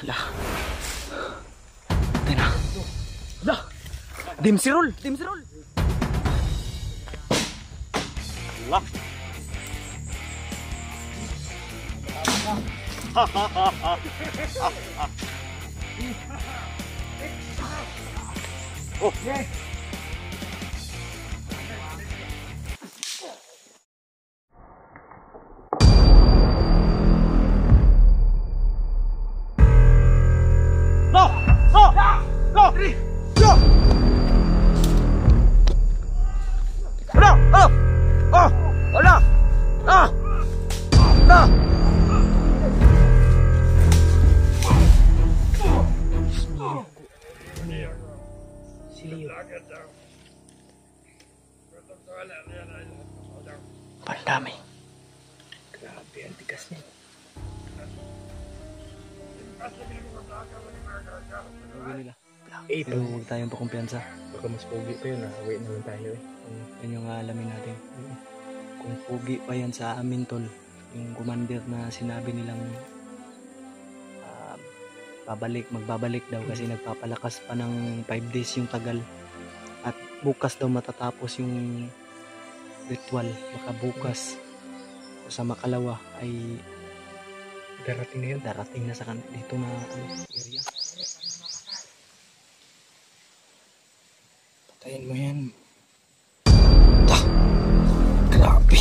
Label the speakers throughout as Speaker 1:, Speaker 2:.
Speaker 1: Lah. Tayo na. Lah. Dimsirol. Dimsirol.
Speaker 2: Lah. Oh, yeah.
Speaker 1: Pandami. Grabe, ang tigas niya. Pero huwag tayong pakumpiyansa.
Speaker 2: Baka mas pogi pa yun, wait naman tayo eh.
Speaker 1: Yan yung alamin natin. Kung pogi pa yan sa amin tol, yung commander na sinabi nilang magbabalik daw kasi nagpapalakas pa ng 5 days yung tagal. At bukas daw matatapos yung ritual. Baka bukas o sa makalawa ay
Speaker 2: Darating na yun.
Speaker 1: darating na sa dito na area. Patayin mo yan. Grabe.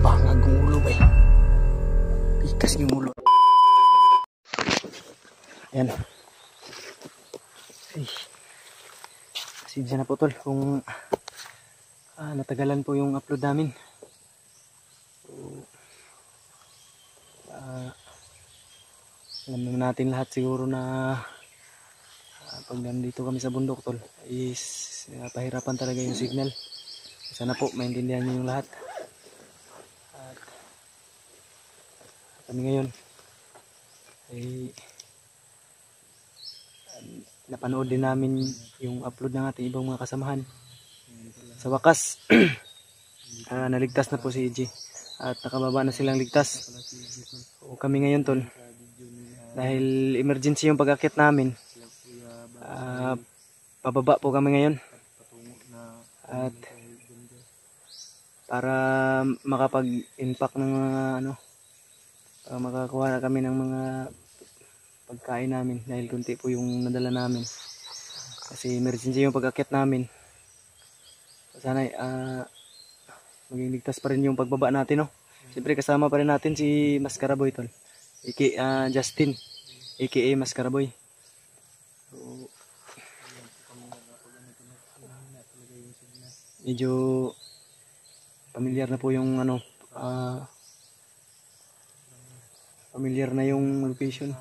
Speaker 1: Bangag ang ulo ba eh. Pikas yung ulo. Ayan. Ay. Pasidya na po tol kung natagalan po yung upload namin. Alam naman natin lahat siguro na pag nandito kami sa bundok tol is pahirapan talaga yung signal. Sana po maintindihan niyo yung lahat. At kami ngayon ay napanood din namin yung upload ng ating ibang mga kasamahan. Sa wakas naligtas na po si EJ at nakababa na silang ligtas. O kami ngayon tol, dahil emergency yung pag-akit namin, pababa po kami ngayon. At para makapag-impact ng mga makakuha na kami ng mga pagkain namin dahil kunti po yung nadala namin. Kasi emergency yung pag-akit namin. Sana maging ligtas pa rin yung pagbaba natin, no? Siyempre kasama pa rin natin si Mascaraboy tol. Justin aka Mascaraboy. So, medyo familiar na po yung familiar na yung location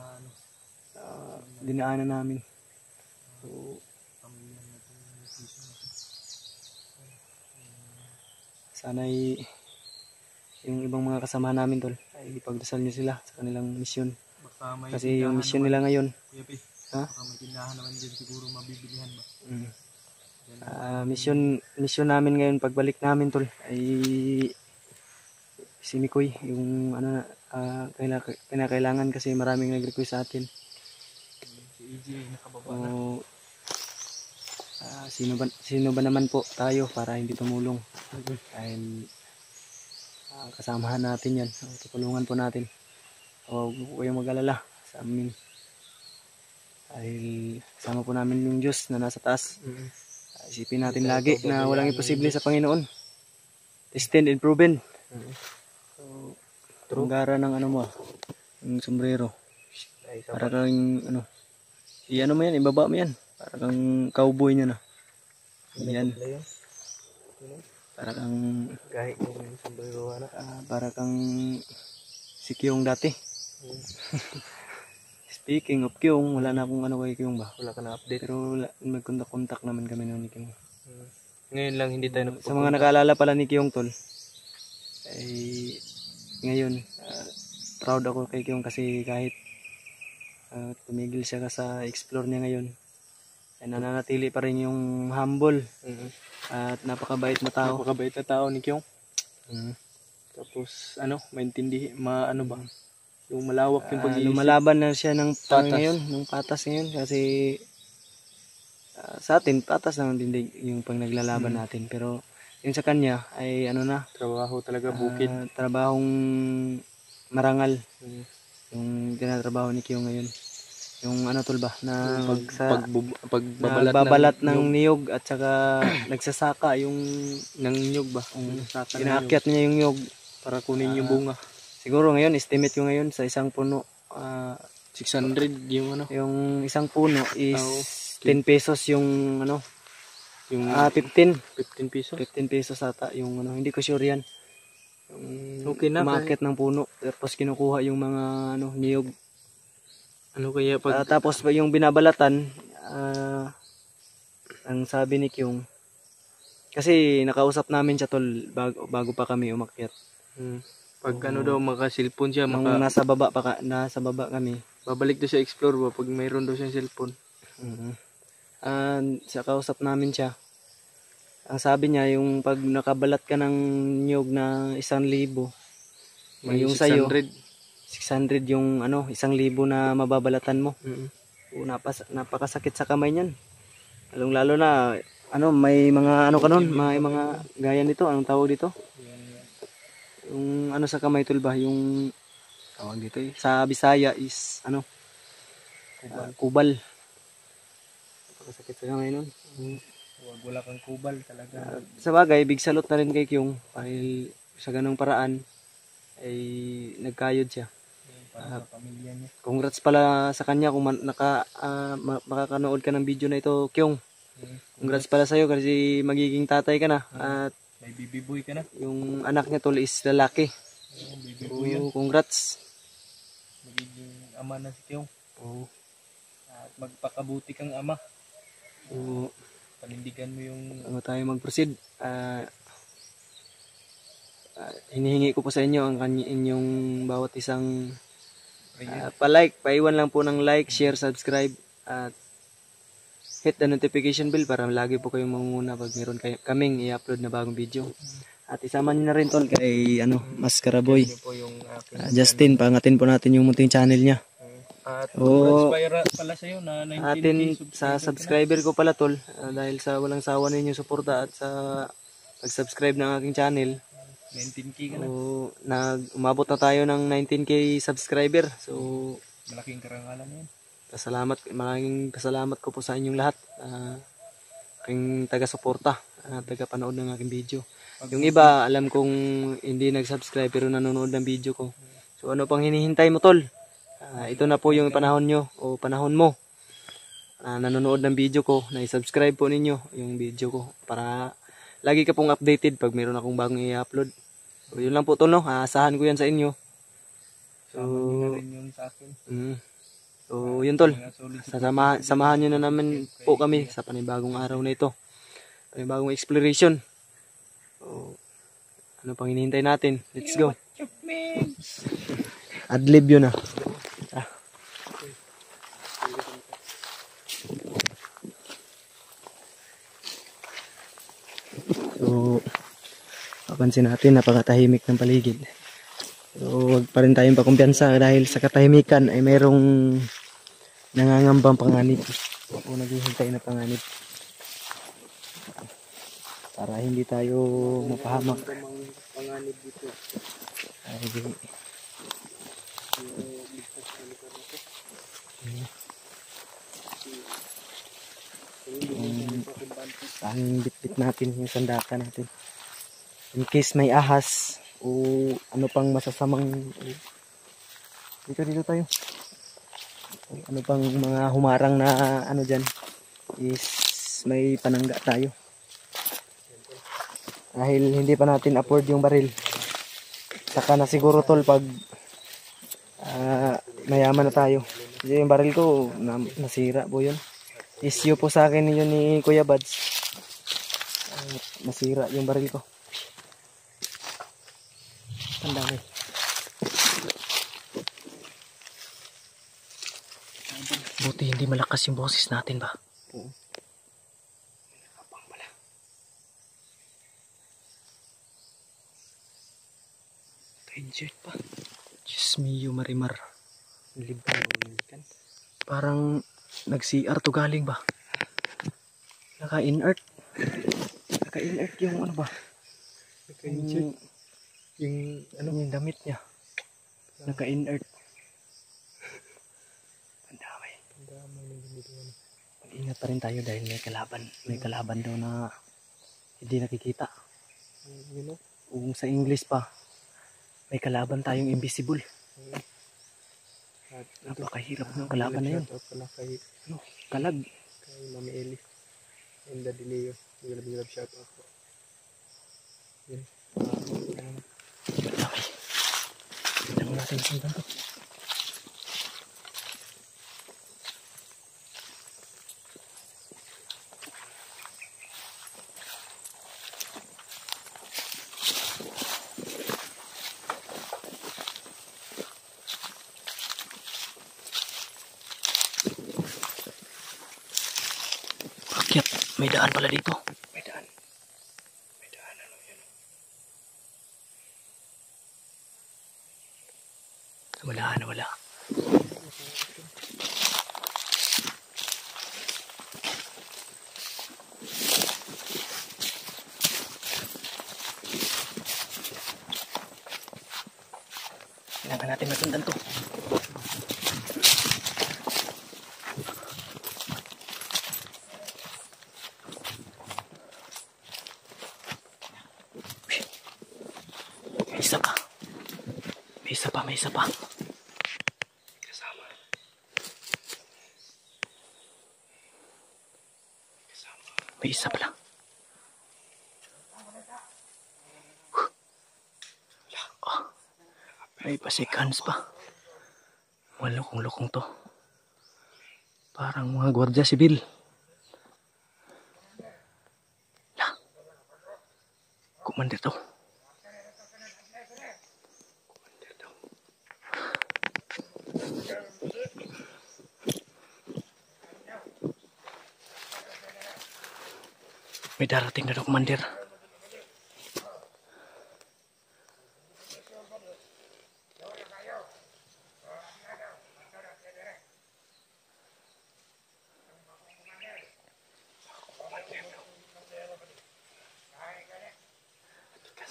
Speaker 1: dinaanan namin. So, sana yung ibang mga kasama namin tol ay ipagdasal nyo sila sa kanilang misyon. Kasi yung misyon nila ngayon,
Speaker 2: baka may tindahan naman dyan siguro mabibilihan ba?
Speaker 1: Misyon namin ngayon pagbalik namin tol ay si Mikoy, yung kinakailangan kasi maraming nag-request sa atin.
Speaker 2: Si EJ nakababa na.
Speaker 1: Sino ba naman po tayo para hindi tumulong? Dahil kasamahan natin yan, tutulungan po natin. Huwag po kayong mag-alala sa amin. Dahil kasama po namin yung Diyos na nasa taas. Isipin natin lagi na walang imposible sa Panginoon. Tested and proven. So, tunggara ng yung sombrero. Para kang mo yan, ibaba mo yan. Para kang cowboy niya na. Yan. Para kang
Speaker 2: Kahit yung sombrero
Speaker 1: para kang si Kyung dati. Speaking of Kyung, wala na akong kay Kyung ba?
Speaker 2: Wala ka na update.
Speaker 1: Pero mag-contact naman kami noon ni Kyung.
Speaker 2: Ngayon lang hindi tayo
Speaker 1: Sa mga nakaalala pala ni Kyung tol, ay ngayon proud ako kay Kyung kasi kahit tumigil siya sa explore niya ngayon, ay nananatili pa rin yung humble at napakabait na tao.
Speaker 2: Napakabait na tao ni Kyung. Tapos maintindihan, Yung malawak yung pag-iisip.
Speaker 1: Lumalaban na siya ng
Speaker 2: Patas.
Speaker 1: ngayon, ng patas ngayon kasi sa atin patas naman din yung pag naglalaban natin, pero yung sa kanya ay ano na,
Speaker 2: Trabaho talaga, bukid.
Speaker 1: trabahong marangal yung tinatrabaho ni Kyo ngayon. Yung ano tol ba na
Speaker 2: Pagbabalat
Speaker 1: ng niyog at saka nagsasaka yung
Speaker 2: ng nyug ba? Nagsasaka ng nyug.
Speaker 1: inaakyat niya yung niyog.
Speaker 2: Para kunin yung bunga.
Speaker 1: Siguro ngayon estimate ko ngayon sa isang puno
Speaker 2: 600 yung ano.
Speaker 1: yung isang puno is 10 pesos yung ano,
Speaker 2: Yung
Speaker 1: 15
Speaker 2: pesos.
Speaker 1: 15 pesos ata yung ano, hindi ko sure yan. Yung
Speaker 2: Okay na,
Speaker 1: umakyat ng puno tapos kinukuha yung mga ano niyog.
Speaker 2: Ano kaya pag
Speaker 1: Tapos yung binabalatan, ang sabi ni Kyung, kasi nakausap namin siya tol bago pa kami umakyat.
Speaker 2: pag ano daw maka-cellphone siya,
Speaker 1: Nung nasa baba kami.
Speaker 2: babalik daw siya explore ba pag mayroon daw siyang cellphone.
Speaker 1: Sa kausap namin siya. Ang sabi niya, yung pag nakabalat ka ng niyog na 1,000,
Speaker 2: May
Speaker 1: yung
Speaker 2: 600.
Speaker 1: sa'yo, 600 yung ano, 1,000 na mababalatan mo. Napakasakit sa kamay niyan. Lalo na, ano, may mga ano ka nun, may mga gaya nito, anong tawag dito? Yung ano sa kamay tol ba, yung tawag dito sa Bisaya is ano, kubal. Napakasakit sa kamay nun.
Speaker 2: Wala kang kubal talaga.
Speaker 1: Sa bagay, big salute na rin kay Kyung dahil sa ganung paraan ay nagkayod siya.
Speaker 2: Para sa pamilya niya.
Speaker 1: Congrats pala sa kanya kung makakanood ka ng video na ito, Kyung. Congrats pala sa iyo kasi magiging tatay ka na at
Speaker 2: May baby boy ka na.
Speaker 1: yung anak niya tol is lalaki.
Speaker 2: Baby boy yun.
Speaker 1: Congrats.
Speaker 2: Magiging ama na si Kyung.
Speaker 1: Oo.
Speaker 2: At magpakabuti kang ama.
Speaker 1: So,
Speaker 2: Panindigan mo yung
Speaker 1: bago tayo mag-proceed, hinihingi ko po sa inyo ang inyong bawat isang paiwan lang po ng like, share, subscribe at hit the notification bell para lagi po kayong manguna pag meron kaming i-upload na bagong video. At isama nyo na rin tol kay Mascara Boy.
Speaker 2: po yung
Speaker 1: Justin, pangatin po natin yung munting channel niya.
Speaker 2: At congrats pala sa'yo na 19K
Speaker 1: Atin sa subscriber ko pala tol, dahil sa walang sawa ninyo suporta at sa pag-subscribe ng aking channel.
Speaker 2: 19K ka na.
Speaker 1: So, umabot na tayo ng 19K subscriber. So,
Speaker 2: Malaking karangalan yan.
Speaker 1: maraming pasalamat ko po sa inyong lahat. Aking taga-suporta, taga-panood ng aking video. Yung iba, alam kong hindi nag-subscribe pero nanonood ng video ko. So, ano pang hinihintay mo tol? Ito na po yung panahon nyo o panahon mo. Nanonood ng video ko, na-subscribe po ninyo yung video ko para lagi ka pong updated pag meron akong bagong i-upload. So, yun lang po tol, no? Aasahan ko yan sa inyo. So,
Speaker 2: rin yung sa akin.
Speaker 1: So, yun tol. Samahan nyo na naman po kami sa panibagong araw na ito. Panibagong exploration. So, ano pang hinihintay natin? Let's go. Adlib yun ah. So, papansin natin, napakatahimik ng paligid. So, wag pa rin tayong pakumpiyansa dahil sa katahimikan ay mayroong nangangambang panganib o naghihintay na panganib. Para hindi tayo mapahamak.
Speaker 2: Panganib dito.
Speaker 1: Ang bitbit natin, yung sandata natin. In case may ahas o ano pang masasamang dito tayo. Ano pang mga humarang na ano dyan is may panangga tayo. Dahil hindi pa natin afford yung baril. Saka na siguro tol pag mayaman na tayo. Kasi yung baril ko nasira po yun. Issue po sa akin yun ni Kuya Bads. Nasira yung baril ko. Ang dami. Buti hindi malakas yung boses natin ba? Oo. Kapang pala. Injured pa. Diyos mio, Marimar. Liban o kan. Parang nag-CR to galing ba? Naka-inert. Naka-inert yung ano ba?
Speaker 2: Naka-insert.
Speaker 1: Yung damit niya. Naka-inert. Ang dami. Mag-ingat pa rin tayo dahil may kalaban. May kalaban daw na hindi nakikita. Kung sa English pa, may kalaban tayong invisible. Napakahirap ng kalaban na yun. Kalag.
Speaker 2: Kay Mami Eli and Daddy Leo. Big shout out po. Yun.
Speaker 1: Okay. Tignan natin sa sundan to. Akyat, may daan pala dito. May daan. May daan, ano yun? Wala. Kailangan natin masundan to. May isa pa. Kasama. May isa pala. Oh, may pasikans pa. Malukong-lukong to. Parang mga gwardiya sibil. Kumandir to. May darating na kumandir.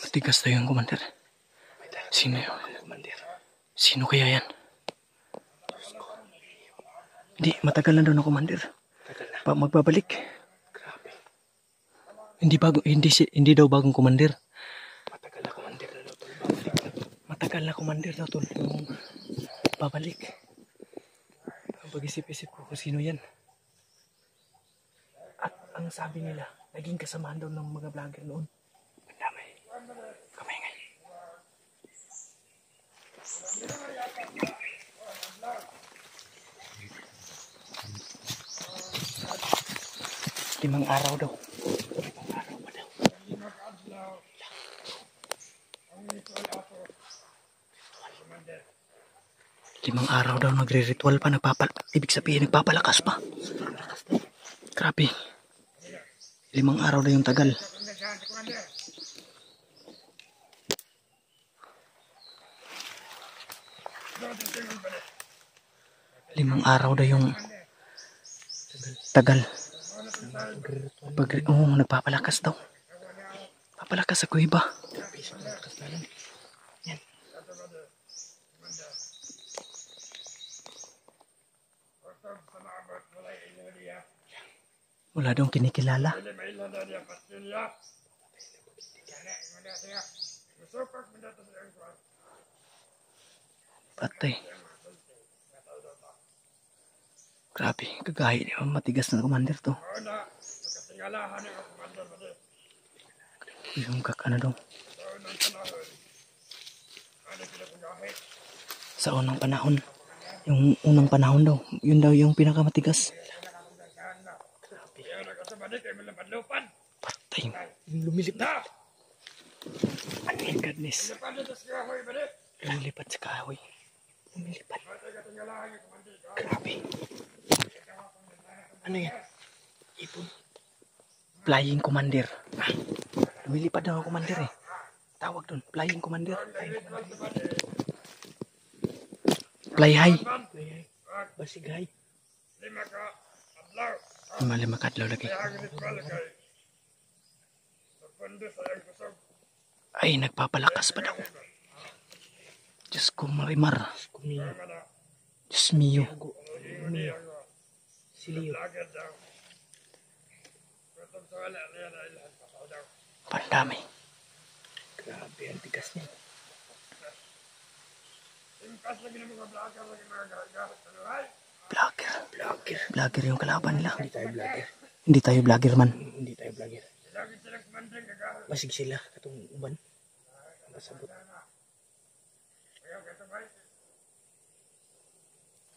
Speaker 1: Matigas tayo yung kumandir. Sino yun? Sino kaya yan? Hindi, matagal na daw na kumandir. Magbabalik. Hindi daw bagong kumandir. Matagal na kumandir daw tol. Yung babalik. Pag-isip-isip ko kung sino yan. At ang sabi nila, naging kasamahan daw ng mga vlogger noon. Ang dami. Kamay-ngay. Limang araw daw. 5 araw daw nagre-ritual pa, ibig sabihin nagpapalakas pa. Grabe. 5 araw na yung tagal. 5 araw daw yung tagal. Nagpapalakas daw. Papalakas ako iba. Yan. Wala daw kinikilala. Patay. Grabe, kagahi niya. Matigas na commander to. Yung kakana daw. Sa unang panahon. Yung unang panahon daw. Yun daw yung pinakamatigas. Patay. Lumilipad. Oh my goodness. Lumilipad sa kahoy. Lumilipad. Grabe. Ano yan? Ipon. Flying commander. Lumilipad daw ang commander eh. Tawag doon. Flying commander. Fly high.
Speaker 2: Basig hay.
Speaker 1: Lima kadlaw lagi. Ay, nagpapalakas pa daw. Diyos ko, Marimar.
Speaker 2: Kumiyo.
Speaker 1: Diyos mio.
Speaker 2: Kumiyo. Siliyo.
Speaker 1: Pandami.
Speaker 2: Grabe, ang tigas niya.
Speaker 1: Vlogger. Vlogger yung kalaban nila.
Speaker 2: Hindi tayo vlogger.
Speaker 1: Hindi tayo vlogger man.
Speaker 2: Hindi tayo vlogger. Basig sila katong uban. Masabot.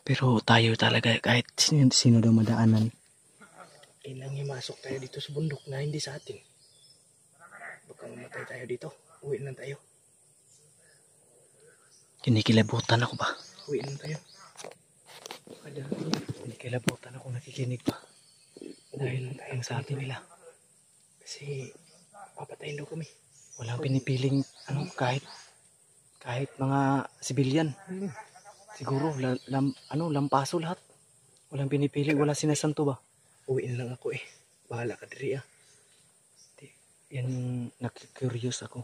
Speaker 1: Pero tayo talaga kahit sino daw madaanan.
Speaker 2: Kailangan masok tayo dito sa bundok na hindi sa atin. Baka mamatay tayo dito. Uwi lang tayo.
Speaker 1: Kinikilabutan ako ba?
Speaker 2: Uwi lang tayo.
Speaker 1: Kinikilabutan ako, nakikinig pa. Dahil ang sa atin nila.
Speaker 2: Kasi papatayin daw kami.
Speaker 1: Walang pinipiling kahit mga sibilyan. Siguro lampaso lahat. Walang pinipili, wala sinasanto ba?
Speaker 2: Uwi lang ako eh. Bahala ka diri ah.
Speaker 1: Yan yung nakikurious ako.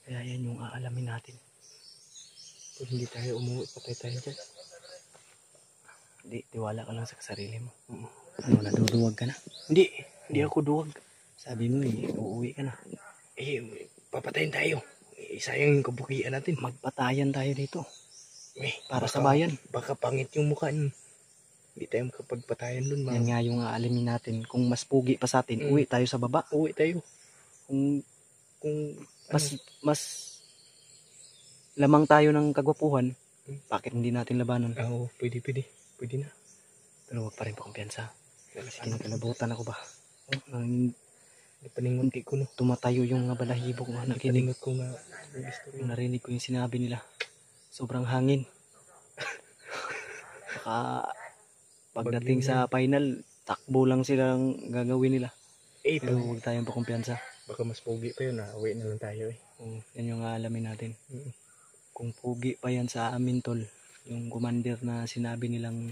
Speaker 1: Kaya yan yung aalamin natin.
Speaker 2: Kung hindi tayo umuwi, patay tayo dyan.
Speaker 1: Hindi, tiwala ka lang sa sarili mo. Ano, naduduwag ka na?
Speaker 2: Hindi ako duwag.
Speaker 1: Sabi mo uuwi ka na.
Speaker 2: Papatayin tayo. Sayang yung kabukian natin.
Speaker 1: Magpatayan tayo dito. Para sa bayan.
Speaker 2: Baka pangit yung mukha niyo. Hindi tayo makapagpatayan dun.
Speaker 1: Yan nga yung aalamin natin. Kung mas pugi pa sa atin, uwi tayo sa baba.
Speaker 2: Uwi tayo.
Speaker 1: Kung mas lamang tayo ng kagwapuhan, bakit hindi natin labanan?
Speaker 2: Oo, pwede na.
Speaker 1: Pero wag pa rin kumpiyansa. Kasi kinakalabutan ako ba?
Speaker 2: Napaningunti ko no.
Speaker 1: Tumatayo yung mga balahibo ko.
Speaker 2: Napaningot ko nga.
Speaker 1: Narinig ko yung sinabi nila. Sobrang hangin. Baka pagdating sa final, takbo lang silang gagawin nila. Pero huwag tayong pakumpiyansa.
Speaker 2: Baka mas pogi pa yun, uwi na lang tayo eh.
Speaker 1: Yan yung alamin natin. Kung pogi pa yan sa amin tol, yung commander na sinabi nilang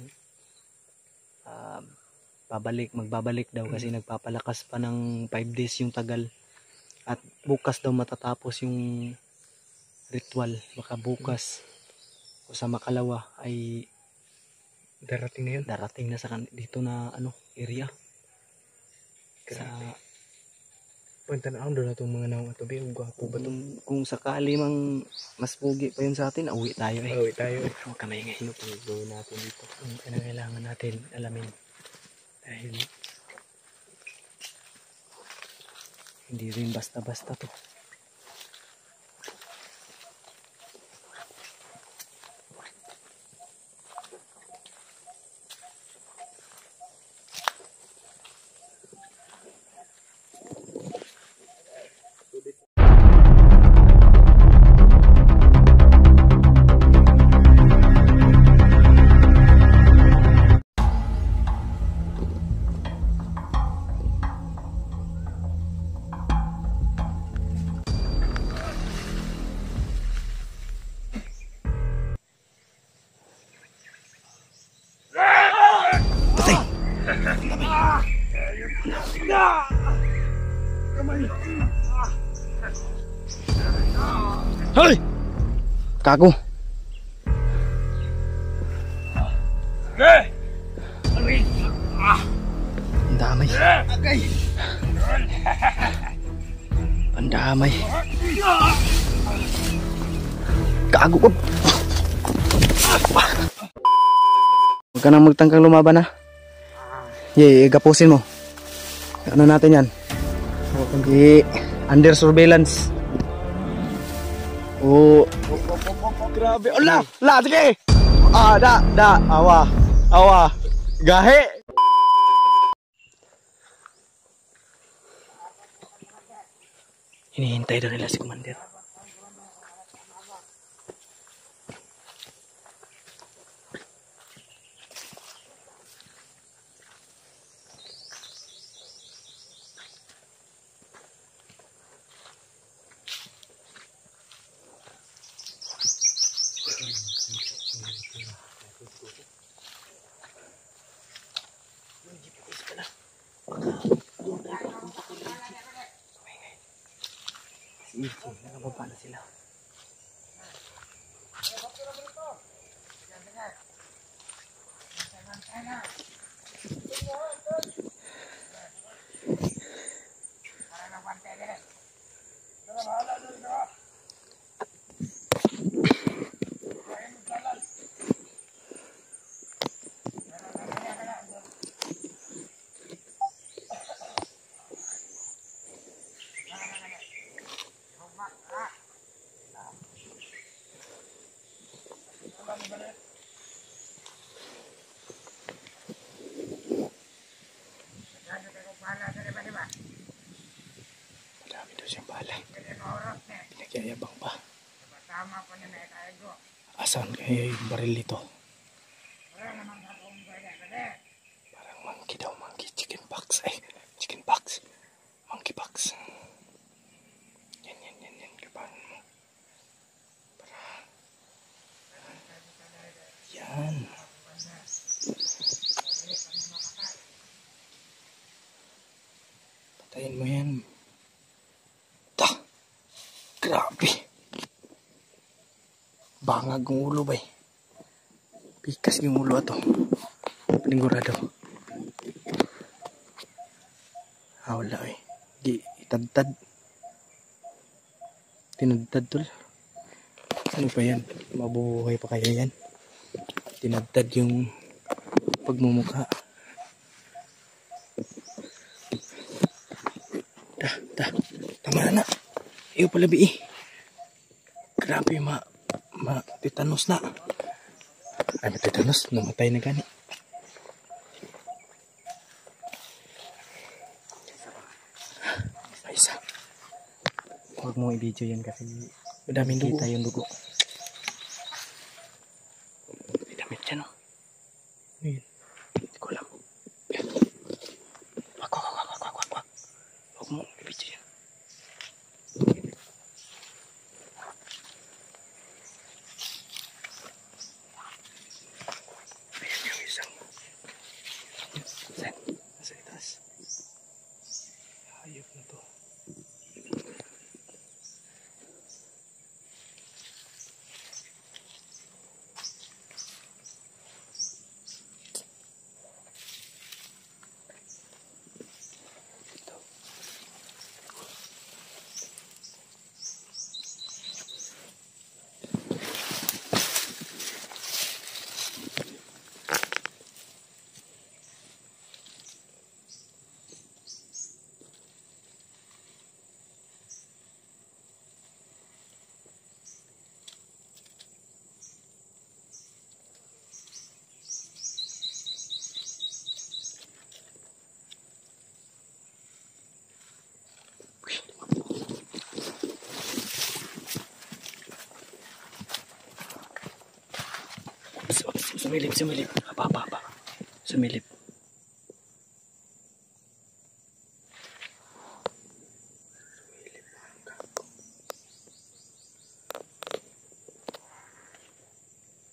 Speaker 1: magbabalik daw kasi nagpapalakas pa ng 5 days yung tagal. At bukas daw matatapos yung ritual. Baka bukas o sa makalawa ay
Speaker 2: darating na yun.
Speaker 1: Darating na sa dito na area. Sa
Speaker 2: pagtanawin doon na itong mga naong atobi. Gwapo ba ito?
Speaker 1: Kung sakali mang mas pugi pa yun sa atin, uwi tayo eh.
Speaker 2: Uwi tayo eh.
Speaker 1: Huwag kami ingay.
Speaker 2: Ano pang gawin natin dito?
Speaker 1: Kailangan natin alamin. Dahil hindi rin basta-basta to. Hoy! Kago. Pandamay. Pandamay. Kago ko. Huwag ka nang magtangkang lumaban ha. Gapusin mo. Ano natin yan? Under surveillance. Grabe. Ala! La! Sige! Awa. Gahe! Hinihintay daw nila si Commander. Easy, nakababa na sila. Marami daw siyang balay. Nagyayabang pa. Asan kaya yung baril nito? Parang monkey daw, monkey. Chicken pox. Ay, chicken pox. Monkey pox. Yan. Kapanan mo. Yan. Patayin mo yan. Grabe. Bangag ng ulo ba eh. Pikas yung ulo ato. Panigurado. Wala eh. Di itadtad. Tinadtad tol. Ano pa yan? Mabuhay pa kaya yan? Tinadtad yung pagmumukha. Tama na. Iyo pala bi eh. Grabe tetanus na. Ay tetanus. Namatay na gani. Isa. Huwag mo i-video yan kasi madaming dugo. Kita yung dugo. May damit dyan oh. Ayan. Hindi ko alam. Wag. Huwag mo i-video yan. Nasa itaas. Hayop na to. Sumilip. Apa. Sumilip.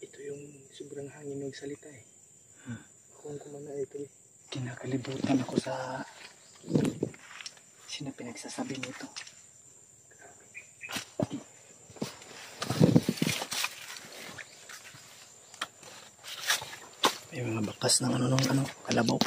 Speaker 1: Ito yung sobrang hangin magsalita eh. Kung kumana ito eh. Kinakalibutan ako sa sino pinagsasabi nito. May mga bakas ng kalabaw.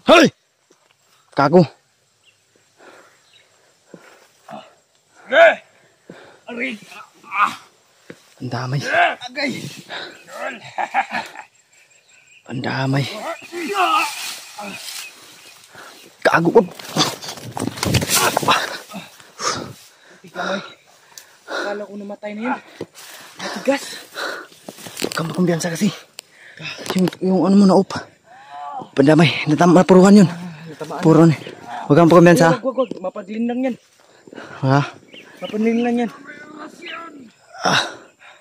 Speaker 1: Hoy! Kago. Ang damay. Ang damay. Kago ko.
Speaker 2: Tiglamay. Akala ko namatay na yun. Matigas.
Speaker 1: Huwag kang makumbiyansa kasi. Yung ano mo na up. Pandamay. Napuruhan yun. Puron. Huwag kang makumbiyansa.
Speaker 2: Wag. Mapadlin lang yan.
Speaker 1: Ha?
Speaker 2: Mapadlin lang yan.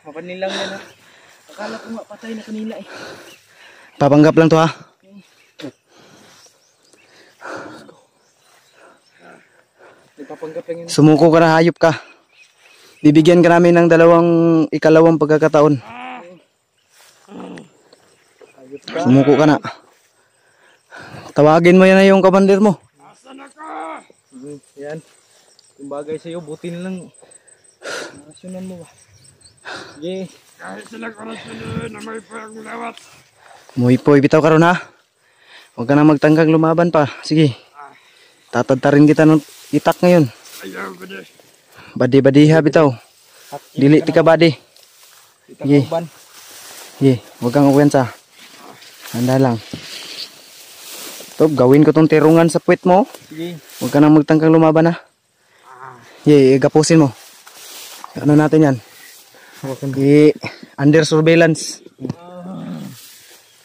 Speaker 2: Mapadlin lang yan ha. Akala ko nga patay na kanina eh.
Speaker 1: Papanggap lang to ha.
Speaker 2: Nagpapanggap lang yan.
Speaker 1: Sumuko ka na, hayop ka. Bibigyan ka namin ng ikalawang pagkakataon. Sumuko ka na. Tawagin mo yan na yung commander mo.
Speaker 2: Yan. Yung bagay sa'yo, butin lang. Narasyonan mo ba? Sige.
Speaker 3: Kahit sila karasyon na may pang lawat.
Speaker 1: Muhipoy, bitaw ka ron ha. Huwag ka na magtanggang lumaban pa. Sige. Tatadtarin kita ng itak ngayon.
Speaker 3: Ayaw ko din.
Speaker 1: Badi-badiha bitaw. Dili ti ka badi. Sige.
Speaker 2: Uban.
Speaker 1: Sige. Huwag kang uwensa. Handa lang. Ito, gawin ko tong terungan sa puwet mo.
Speaker 2: Sige.
Speaker 1: Huwag ka na magtanggang lumaban ha. Sige, gapusin mo. Ano natin yan? Under surveillance.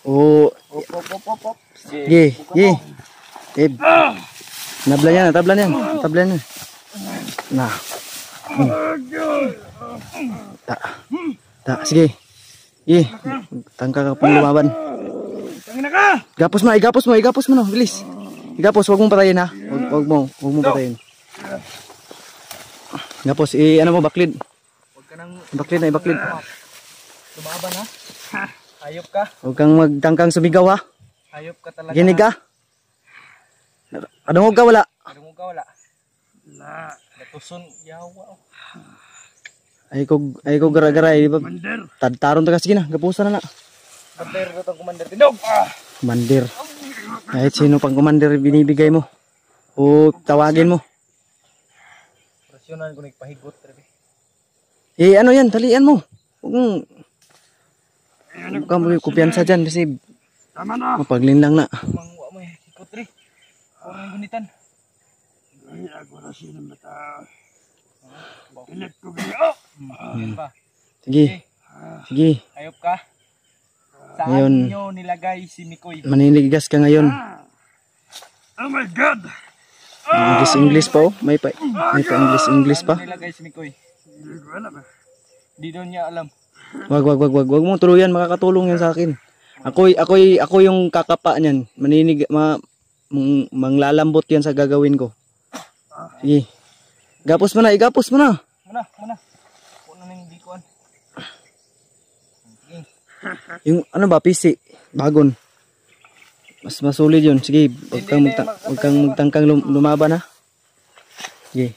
Speaker 2: Op.
Speaker 1: Sige, sige. Tablan yan, tablan yan. Tablan yan. Nah. Sige. Sige, tangka ka pang lumaban. Igapos mo no, bilis. Igapos, huwag mong patayin ha. Huwag mong patayin. Igapos, ano mo, baklid.
Speaker 2: Huwag ka nang
Speaker 1: Baklid.
Speaker 2: lumaban ha. Hayop ka.
Speaker 1: Huwag kang magtangkang sumigaw ha.
Speaker 2: Hayop ka talaga.
Speaker 1: Ginig ka. Adungog ka wala.
Speaker 2: Adungog ka wala. Natuson yawa.
Speaker 1: Ay ko gara-gara di ba?
Speaker 3: Mander.
Speaker 1: Tadtaron ta sige na, gapusan na na.
Speaker 2: Commander to tong commander tindog.
Speaker 1: Commander. Kahit sino pang commander binibigay mo. O tawagin mo.
Speaker 2: Rasyonan ko nagpahigot trabe.
Speaker 1: Ano yan, talian mo. Huwag kang kumpiyansa dyan kasi
Speaker 3: Tama na.
Speaker 1: mapaglin lang na.
Speaker 2: Mangwa mo hikot re. Orang gunitan.
Speaker 3: Ay, ako na sino mata. Pilit ko gaya.
Speaker 2: Ba?
Speaker 1: Sige. Sige.
Speaker 2: Hayop ka. Saan
Speaker 1: Ngayon.
Speaker 2: nyo nilagay si Mikoy?
Speaker 1: Maniligas ka ngayon.
Speaker 3: Oh my God.
Speaker 1: English pa oh. May pa English pa.
Speaker 2: Saan nilagay si Mikoy?
Speaker 3: Hindi ko alam eh.
Speaker 2: Di daw niya alam.
Speaker 1: Wag mo tuluyan, makakatulong yan sa akin. Ako yung kakapa niyan. Manglalambot yan sa gagawin ko. Sige. Igapos mo na.
Speaker 2: Muna. Puno na yung dikuan.
Speaker 1: Yung ano ba, PC, bagon. Mas masulid yun. Sige, huwag kang magtangkang lumaban ha. Sige.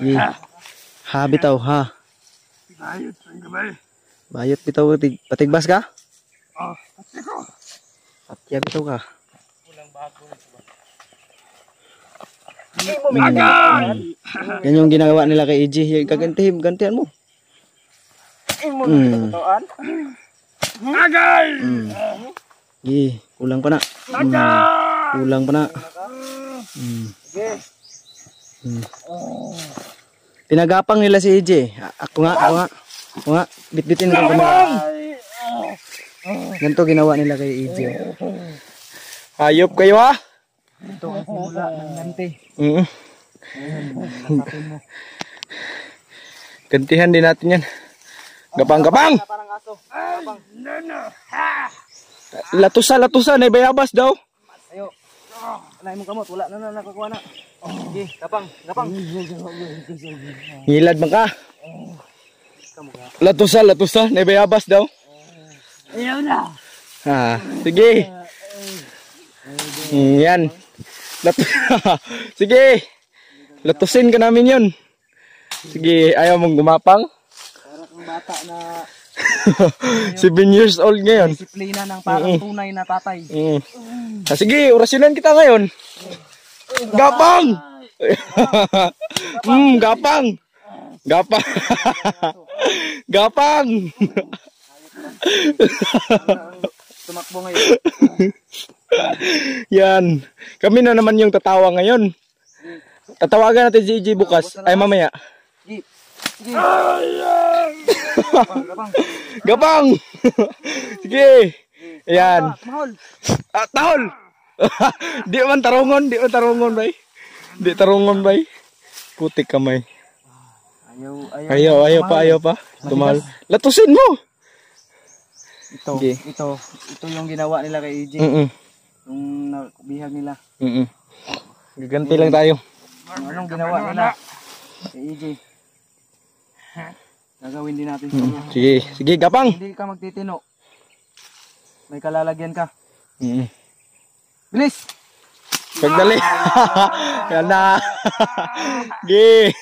Speaker 1: Sige. Ha, bitaw, ha.
Speaker 3: Ayot, ang gabay.
Speaker 1: Bayot bitaw, patigbas ka?
Speaker 3: Pati ko.
Speaker 1: Patya bitaw ka.
Speaker 2: Walang bago nito ba?
Speaker 1: Yan yung ginagawa nila kay EJ. Gantihan mo.
Speaker 3: Agay!
Speaker 1: Sige, kulang pa na. Kulang pa na. Pinagapang nila si EJ. Ako nga. Bitbitin ko kamera. Ganito ginawa nila kay EJ. Hayop kayo ha?
Speaker 2: Ito ang simula ng nante.
Speaker 1: Gantihan din natin yan. Gapang!
Speaker 2: Parang aso.
Speaker 1: Latusa, na bayabas daw.
Speaker 2: Ayo. Anay mong kamot, wala na nakakuha na. Sige, gapang.
Speaker 1: Ngilad man ka. Latusa, na bayabas daw.
Speaker 3: Ayaw na.
Speaker 1: Sige. Yan. Sige. Latusin ka namin yun. Sige, ayaw mong gumapang.
Speaker 2: Para kang bata na
Speaker 1: 7 years old ngayon.
Speaker 2: disiplina ng parang tunay na tatay.
Speaker 1: Sige, orasyonan kita ngayon. Gapang! Gapang! Gapang! Gapang!
Speaker 2: Tumakbo ngayon.
Speaker 1: Yan. Kami na naman yung tatawa ngayon. Tatawagan natin si EJ bukas. Ay, mamaya.
Speaker 2: Sige. Sige.
Speaker 1: Gapang! Sige. Ayan.
Speaker 2: Mahol.
Speaker 1: Tahol! Di man tarungon. Di man tarungon, bay. Di tarungon, bay. Putik kamay. Ayaw pa. Tumal. Latusin mo! Sige.
Speaker 2: Ito yung ginawa nila kay EJ. Yung bihag nila.
Speaker 1: Gaganti lang tayo.
Speaker 2: Anong ginawa nila kay EJ? Gagawin din natin sa inyo.
Speaker 1: Sige, gapang!
Speaker 2: Hindi ka magtitino. May kalalagyan ka.
Speaker 1: Bilis! Pagdali! Yan na! Sige!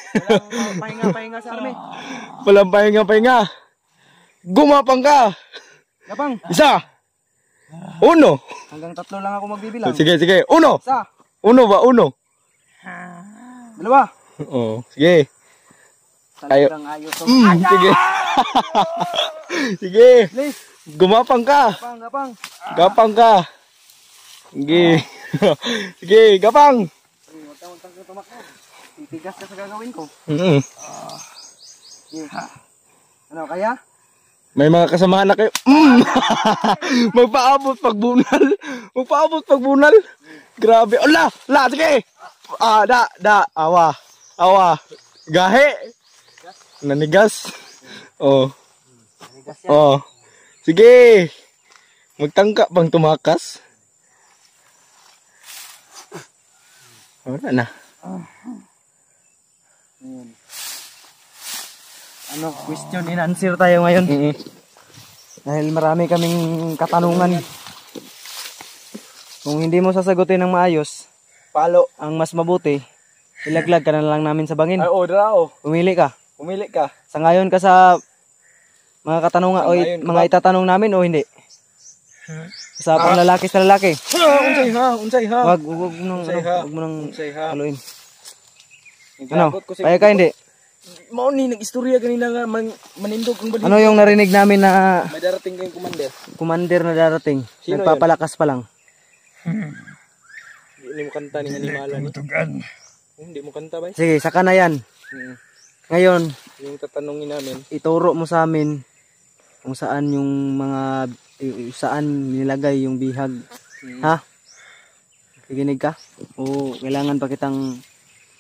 Speaker 2: Pahinga sa army.
Speaker 1: Walang pahinga. Gumapang ka!
Speaker 2: Gapang!
Speaker 1: Isa! Uno!
Speaker 2: Hanggang 3 lang ako magbibilang.
Speaker 1: Sige. Uno!
Speaker 2: Isa!
Speaker 1: Uno ba? Uno!
Speaker 2: 2!
Speaker 1: Oo. Sige.
Speaker 2: Talagang ayos.
Speaker 1: Sige. Sige.
Speaker 2: Bilis!
Speaker 1: Gumapang ka.
Speaker 2: Gapang!
Speaker 1: Gapang ka. Sige. Sige, gapang.
Speaker 2: Huwag kang tumakbo. Titigas ka sa gagawin ko. Sige. Ano, kaya?
Speaker 1: May mga kasamahan na kayo. Magpaabot pagbunal. Grabe. Ala, sige. Awa. Gahe. Nanigas. Oh.
Speaker 2: Titigas yan.
Speaker 1: Oh. Sige. Magtangka bang tumakas? Wala na.
Speaker 2: Ano, question and answer tayo ngayon. Dahil marami kaming katanungan. Kung hindi mo sasagutin ng maayos,
Speaker 1: Palo.
Speaker 2: ang mas mabuti, ilaglag ka na lang namin sa bangin.
Speaker 1: Ay, drao.
Speaker 2: Pumili ka.
Speaker 1: Pumili ka.
Speaker 2: Sangayon ka sa mga katanungan o
Speaker 1: Sangayon ka
Speaker 2: mga itatanong namin o hindi? Sa panglalaki sa lalaki.
Speaker 1: Unsay ha.
Speaker 2: Wag mo nang
Speaker 1: Unsay ha.
Speaker 2: haluin. Ano? Kaya ka hindi?
Speaker 1: Mao ni nag-istorya kanina nga manindog ang balik.
Speaker 2: Ano yung narinig namin na
Speaker 1: May darating kayong commander.
Speaker 2: commander na darating?
Speaker 1: Sino
Speaker 2: Nagpapalakas pa lang.
Speaker 1: Hindi mo kanta ni Animala ni.
Speaker 3: Tugan.
Speaker 1: Hindi mo kanta ba?
Speaker 2: Sige, saka na yan. Ngayon,
Speaker 1: Yung tatanungin namin.
Speaker 2: ituro mo sa amin kung saan yung saan nilagay yung bihag. Ha? Kikinig ka? O kailangan pa kitang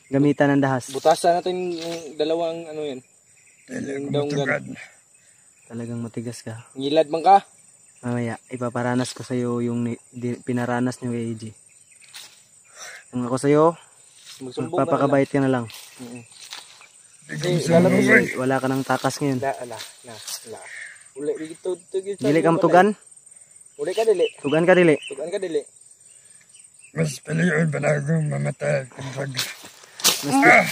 Speaker 2: gamitan ng dahas?
Speaker 1: Butasan natin yung dalawang ano yan. Yung daunggan.
Speaker 2: Talagang matigas ka.
Speaker 1: Ngilad man ka.
Speaker 2: Mamaya, ipaparanas ko sa'yo yung pinaranas niyo kay AJ. Kung ako sa'yo,
Speaker 1: Magsumbong ka na lang.
Speaker 2: magpapakabait ka na lang. Wala ka ng takas ngayon.
Speaker 1: La. Uli dito.
Speaker 2: Dili ka matugan?
Speaker 1: Uli ka dili.
Speaker 2: Tugan ka dili.
Speaker 1: Tugan ka dili.
Speaker 3: Mas piliin pa na akong mamatay.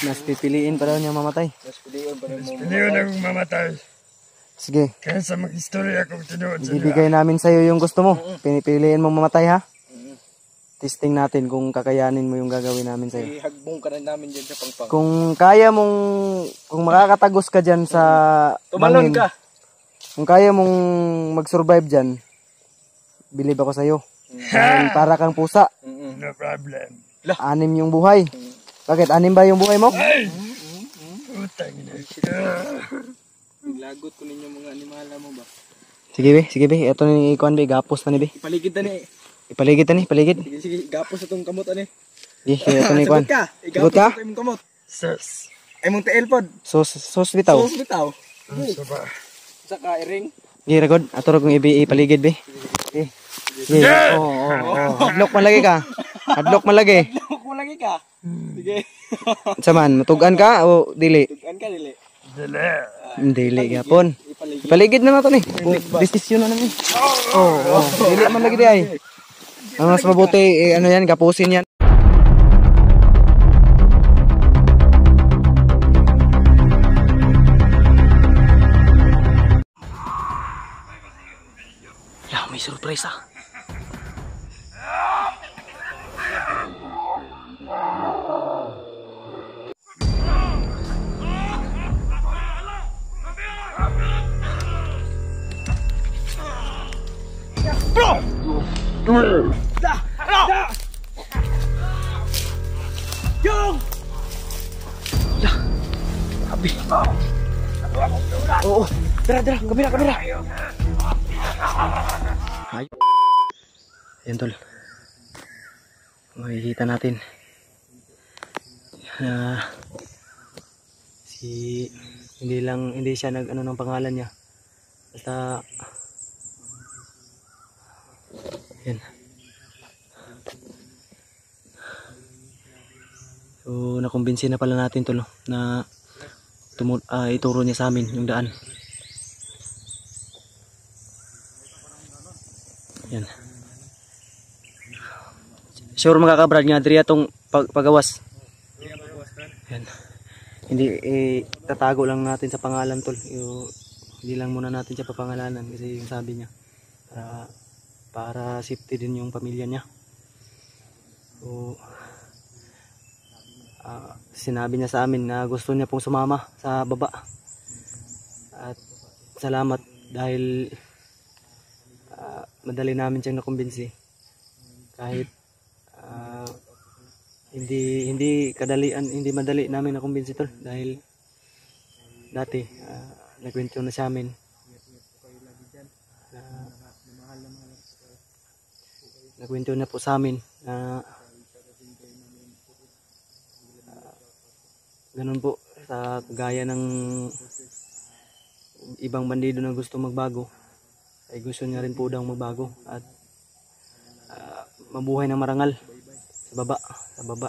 Speaker 2: Mas pipiliin pa daw niya mamatay.
Speaker 1: Mas piliin pa rin mo.
Speaker 3: Piliin akong mamatay.
Speaker 2: Sige,
Speaker 3: Kaya sa mag-istorya akong tinuod sa iyo.
Speaker 2: ibibigay namin sa'yo yung gusto mo. Pinipiliin mo mamatay ha? Testing natin kung kakayanin mo yung gagawin namin sa'yo.
Speaker 1: Ihagbong ka na namin dyan sa pangpang.
Speaker 2: Kung kaya mong, kung makakatagos ka dyan sa
Speaker 1: Tumalon
Speaker 2: bangin,
Speaker 1: ka.
Speaker 2: kung kaya mong mag-survive dyan, bilib ako sa'yo. Dahil para kang pusa,
Speaker 3: No problem.
Speaker 2: 6 yung buhay. Bakit? 6 ba yung buhay mo?
Speaker 3: Utang na.
Speaker 1: Lagot ko ninyo mga animala mo ba?
Speaker 2: Sige be. Ito ni ikuan be, gapos na ni be.
Speaker 1: Ipaligid na ni.
Speaker 2: Ipaligid ta ni, paligid.
Speaker 1: Sige, gapos atong kamot ani.
Speaker 2: Sige, ito ni ikuan.
Speaker 1: Sagot ka.
Speaker 2: Sagot ka?
Speaker 1: Imong kamot.
Speaker 3: Sus.
Speaker 1: Ay mong tiil pod.
Speaker 2: Sos bitaw.
Speaker 1: Sos bitaw.
Speaker 3: Ano ba?
Speaker 1: Saka iring.
Speaker 2: Sige, ragod. Ato ra kong ipaligid be. Sige. Hadlok man lagi ka. Hadlok man lagi.
Speaker 1: Huwag mo lagi ka. Sige.
Speaker 2: Saman, matugan ka o dili?
Speaker 1: Tugan ka dili.
Speaker 3: Dili.
Speaker 2: Dili gyapon.
Speaker 1: Ipaligid
Speaker 2: Paligid na nato ni. Kung desisyon na namin. Oo. Dili man lagi di ay. Ang mas mabuti ano yan, gapusin yan. May surprise ah. Oo, dara, kamera. Ayan tol, makikita natin na hindi siya nag ano ng pangalan niya, basta yan. So nakumbinsi na pala natin tol na ituro niya sa amin yung daan. Yan. Sure mga kabrad nga diri atong pagawas. Yan. Hindi tatago lang natin sa pangalan tol. Hindi lang muna natin siya papangalanan kasi yung sabi niya para safety din yung pamilya niya. So sinabi niya sa amin na gusto niya pong sumama sa baba. At salamat dahil madali namin siyang nakumbinsi kahit hindi madali namin nakumbinsi tol dahil dati nagkwento na sa amin nagkwento na po sa amin na ganun po sa gaya ng ibang bandido na gusto magbago ay gusto niya rin po daw magbago at mabuhay ng marangal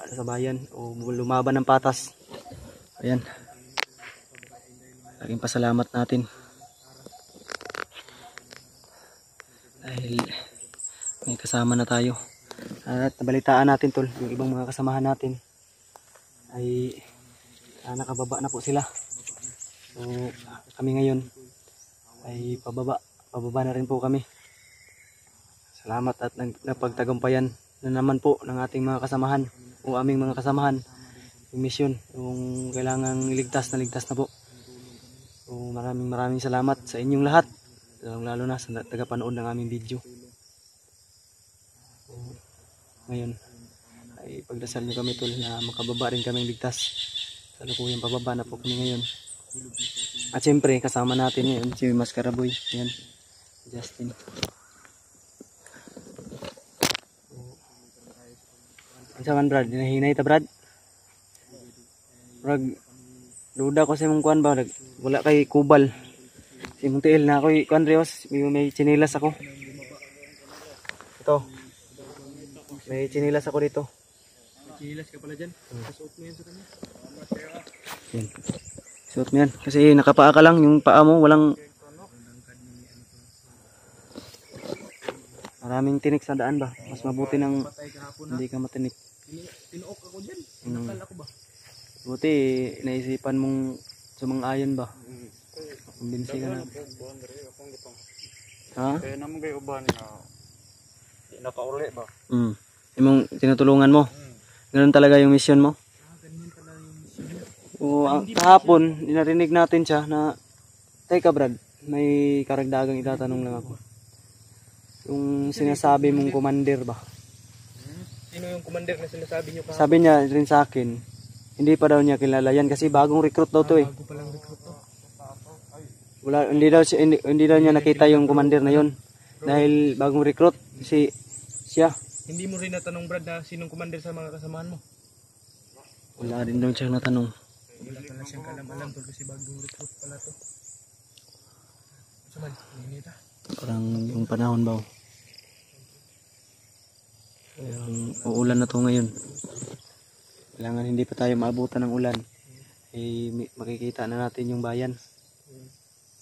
Speaker 2: sa bayan o lumaban ng patas. Ayan, laging pasalamat natin dahil may kasama na tayo at nabalitaan natin tol yung ibang mga kasamahan natin ay nakababa na po sila. So kami ngayon ay pababa na rin po kami. Salamat at napagtagumpayan na naman po ng ating mga kasamahan o aming mga kasamahan yung mission, yung kailangang ligtas na po. So maraming salamat sa inyong lahat, lalo na sa tagapanood ng aming video. So, ngayon ay pagdasal nyo kami tol na makababa rin kaming ligtas. Salukuyang pababa na po kami ngayon. At syempre kasama natin ngayon si Mascaraboy. Yan, Justin. Ano man Brad? Hinahinay ta Brad? Brad, duda ko sa mong kuan ba? Wala kay kubal. Si Montiel na ako kuan Rios. May chinilas ako. Ito. May chinilas ako dito. May chinilas ka pala dyan? Suot mo yan sa kanya? Yan. Suot mo yan. Kasi nakapaa ka lang. Yung paa mo walang... Maraming tinik sa daan ba? Mas mabuti ng hindi ka matinik. Tinuok ako dyan. Nakal ako ba? Buti naisipan mong sumang-ayon ba? Kumbinsi ka na. Ha?
Speaker 3: Kaya naman kayo uban na nakauli ba?
Speaker 2: Yung tinutulungan mo. Ganun talaga yung mission mo. O kahapon dinarinig natin siya na teka Brad, may karagdagang itatanong lang ako. Yung sinasabi mong commander ba?
Speaker 1: Sino yung commander na sinasabi niyo kahapon?
Speaker 2: Sabi niya rin sa akin, hindi pa daw niya kilala yan kasi bagong recruit daw to eh.
Speaker 1: Bago pa lang recruit to.
Speaker 2: Wala, hindi daw niya nakita yung commander na yun. Dahil bagong recruit siya.
Speaker 1: Hindi mo rin natanong Brad na sinong commander sa mga kasamahan mo?
Speaker 2: Wala rin daw siyang natanong.
Speaker 1: Wala pala siyang kalam-alam tol kasi bagong recruit pala to. Saman, hinita.
Speaker 2: Parang yung panahon ba? Yung uulan na to ngayon. Kailangan hindi pa tayo maabutan ng ulan. Eh makikita na natin yung bayan.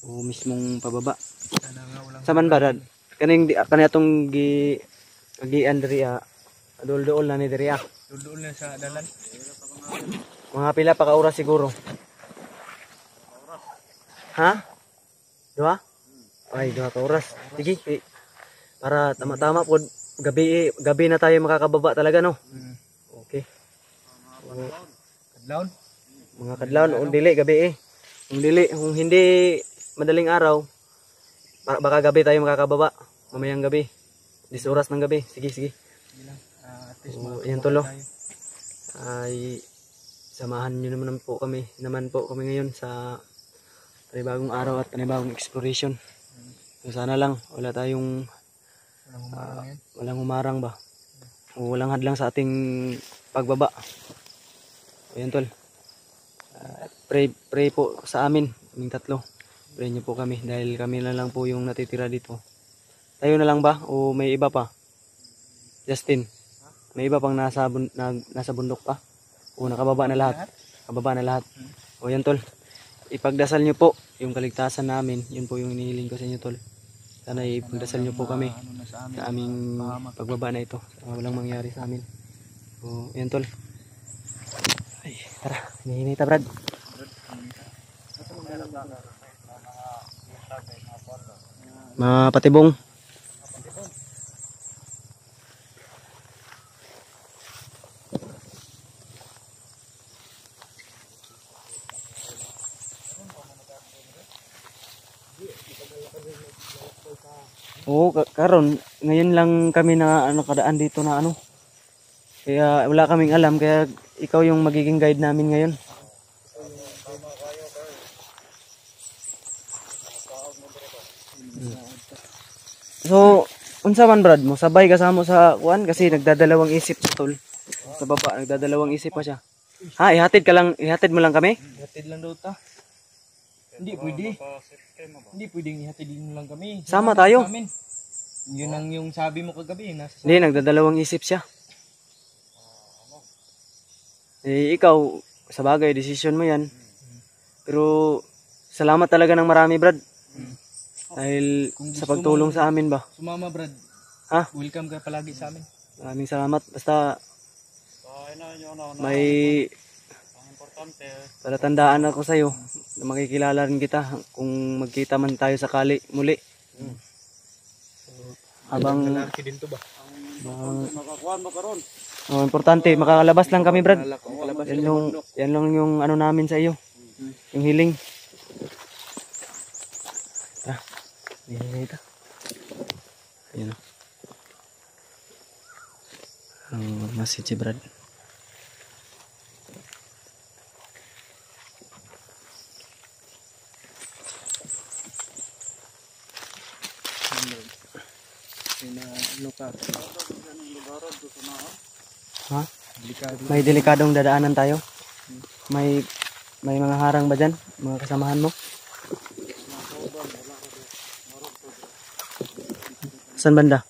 Speaker 2: O mismong pababa.
Speaker 1: Sana nga walang
Speaker 2: Saman ba Brad? Kani atong gian diri adol-dol na ni diri
Speaker 1: doon na sa dalan.
Speaker 2: Mga pila pa ka oras siguro. Ha? Dua? Ay, 2 ka oras. Sige, para tama-tama po gabi na tayo makakababa talaga no. Okay.
Speaker 1: Kadlawon.
Speaker 2: Mga kadlawon o dili gabi kung hindi madaling araw baka gabi tayo makakababa. Mamayang gabi. 10 oras ng gabi. Sige.
Speaker 1: Sige lang. At least
Speaker 2: Yan tulo.
Speaker 1: tayo.
Speaker 2: Ay samahan niyo naman po kami ngayon sa panibagong araw at panibagong exploration. So sana lang wala tayong
Speaker 1: Walang humarang yan.
Speaker 2: walang humarang ba o walang hadlang sa ating pagbaba. Ayan tol. Pray po sa amin, kaming tatlo. Pray niyo po kami dahil kami na lang po yung natitira dito. Tayo na lang ba o may iba pa? Justin, may iba pang nasa bundok pa? O nakababa na lahat? Kababa na lahat. O yan tol. Ipagdasal niyo po yung kaligtasan namin. Yun po yung inihiling ko sa inyo tol. Sana ipagdasal niyo po kami
Speaker 1: Ano na sa amin.
Speaker 2: sa aming pagbaba na ito. Sana walang mangyari sa amin. O yan tol. Ay, tara. Hinihinita Brad. Mga patibong. Oo, karon ngayon lang kami na kadaan dito na ano. Kaya wala kaming alam kaya ikaw yung magiging guide namin ngayon. So, unsa man Brad mo? Sabay kasama sa kuan kasi nagdadalawang isip sa tol. Sa baba nagdadalawang isip pa siya. Ha, ihatid mo lang kami?
Speaker 1: Ihatid lang daw ta. Hindi pwede. Hindi pwedeng ihatid mo lang kami.
Speaker 2: Sama tayo.
Speaker 1: sa amin. Yun ang yung sabi mo kagabi. Nasa
Speaker 2: Hindi, nagdadalawang isip siya. Eh, ikaw, sa bagay, desisyon mo yan. Pero, salamat talaga ng marami, Brad. Dahil
Speaker 1: Kung
Speaker 2: sa
Speaker 1: gusto
Speaker 2: pagtulong
Speaker 1: mo-
Speaker 2: sa amin ba.
Speaker 1: Sumama Brad.
Speaker 2: Ha?
Speaker 1: Welcome ka palagi sa amin.
Speaker 2: Maraming salamat. Basta, may palatandaan ako sa'yo na makikilala rin kita kung magkita man tayo sakali muli. Habang
Speaker 1: Lalaki din to ba?
Speaker 2: importante, makakalabas lang kami, Brad.
Speaker 1: Kalabas.
Speaker 2: Yan lang yung ano namin sa iyo. Yung hiling. Ito. Ayun. Ang message, Brad.
Speaker 1: Ano ka?
Speaker 2: Ha?
Speaker 1: Delikado.
Speaker 2: May delikadong dadaanan tayo. May mga harang ba dyan? Mga kasamahan mo? Saan banda?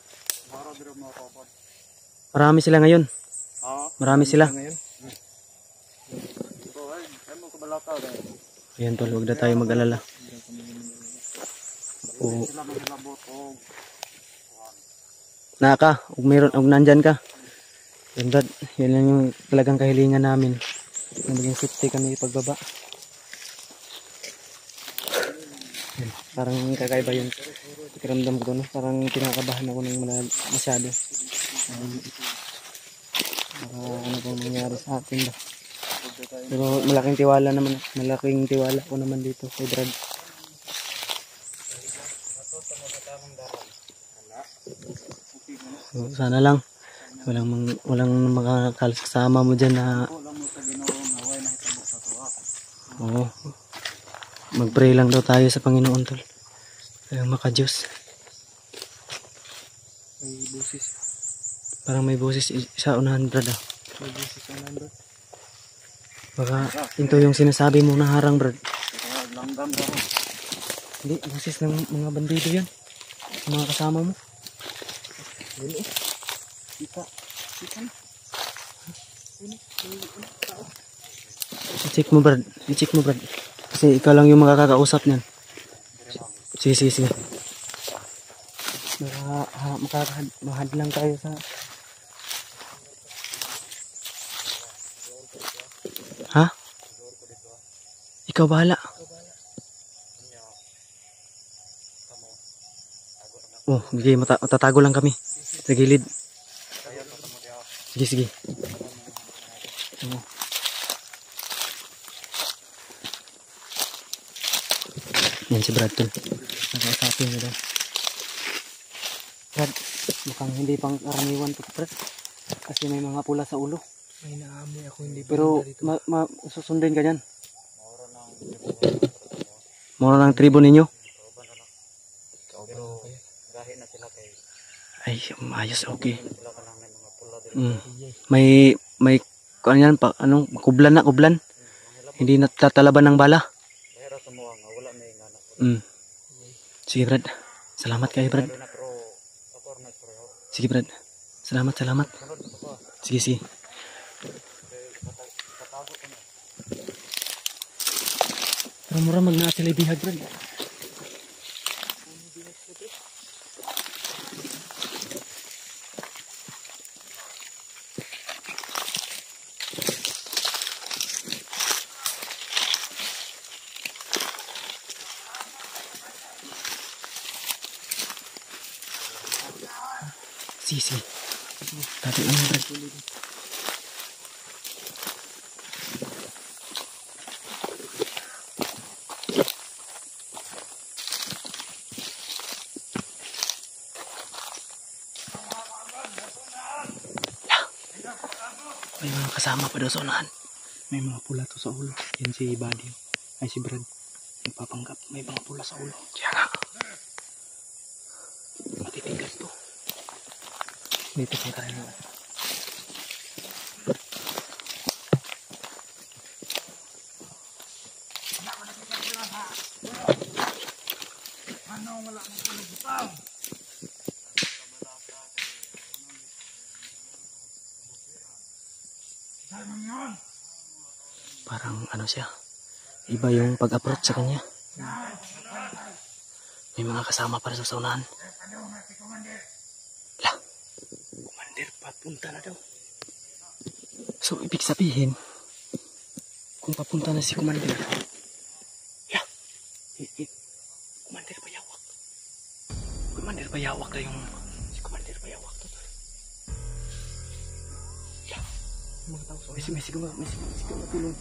Speaker 2: Marami sila ngayon. Marami sila.
Speaker 1: Ngayon.
Speaker 2: Ayan tol, huwag na tayo mag-alala. O, naka, huwag nandyan ka. Yan Brad, yan lang yung talagang kahilingan namin. Na maging safety kami pagbaba. Yan, parang kakaiba yun. Pakiramdam ko no, parang kinakabahan ako ng masyado. Baka ano pang mangyari sa atin ba. Pero malaking tiwala ko naman dito kay Brad. So, sana lang walang makakasama mo dyan na oo, mag-pray lang daw tayo sa Panginoon tol. Kaya maka-Diyos.
Speaker 1: May busis.
Speaker 2: Parang may boses sa unahan Brad ah.
Speaker 1: May busis ang number.
Speaker 2: Baka ito yung sinasabi mo na harang Brad. Hindi, boses ng mga bandido yan. Mga kasama mo.
Speaker 1: Kita.
Speaker 2: I-check mo Brad. Kasi ikaw lang yung makakakausap niyan. Sige, sige, sige. Makahadlang tayo sa... Ha? Ikaw bahala. Oh, sige, matatago lang kami. Sa gilid. Sige, sige. Oh. Yan si Brad tol. Nakausapin mo daw. Brad, mukhang hindi pang karaniwan to, Brad. Kasi may mga pula sa ulo.
Speaker 1: May naamoy ako, hindi pa
Speaker 2: Pero
Speaker 1: dito.
Speaker 2: susundin ka dyan. Mura ng tribo ninyo. Ay, ayos, okay. May ano yan pa, ano, kublan na, kublan. Hindi natatalaban ng bala. Sige, Brad. Salamat kayo, Brad. Sige, Brad. Salamat, salamat. Sige, sige. Pero mura magnaat sila ibihag, Brad. Sige, sige. Dati lang, Brad. May mga kasama pa daw sa unahan.
Speaker 1: May mga pula to sa ulo. Yan si Buddy. Ay si Brad. Nagpapanggap. May mga pula sa ulo.
Speaker 2: Kaya nga.
Speaker 1: Matitigas to. Dito pa tayo.
Speaker 2: Parang ano siya. Iba yung pag-approach sa kanya. May mga kasama para sa unahan. Lah.
Speaker 1: Commander, papunta na daw.
Speaker 2: So, ibig sabihin, kung papunta na si Commander,
Speaker 1: Yeah. Commander Bayawak. Commander Bayawak na yung... Si Commander Bayawak to. Yeah. Mga tao sa... May sigaw tulong.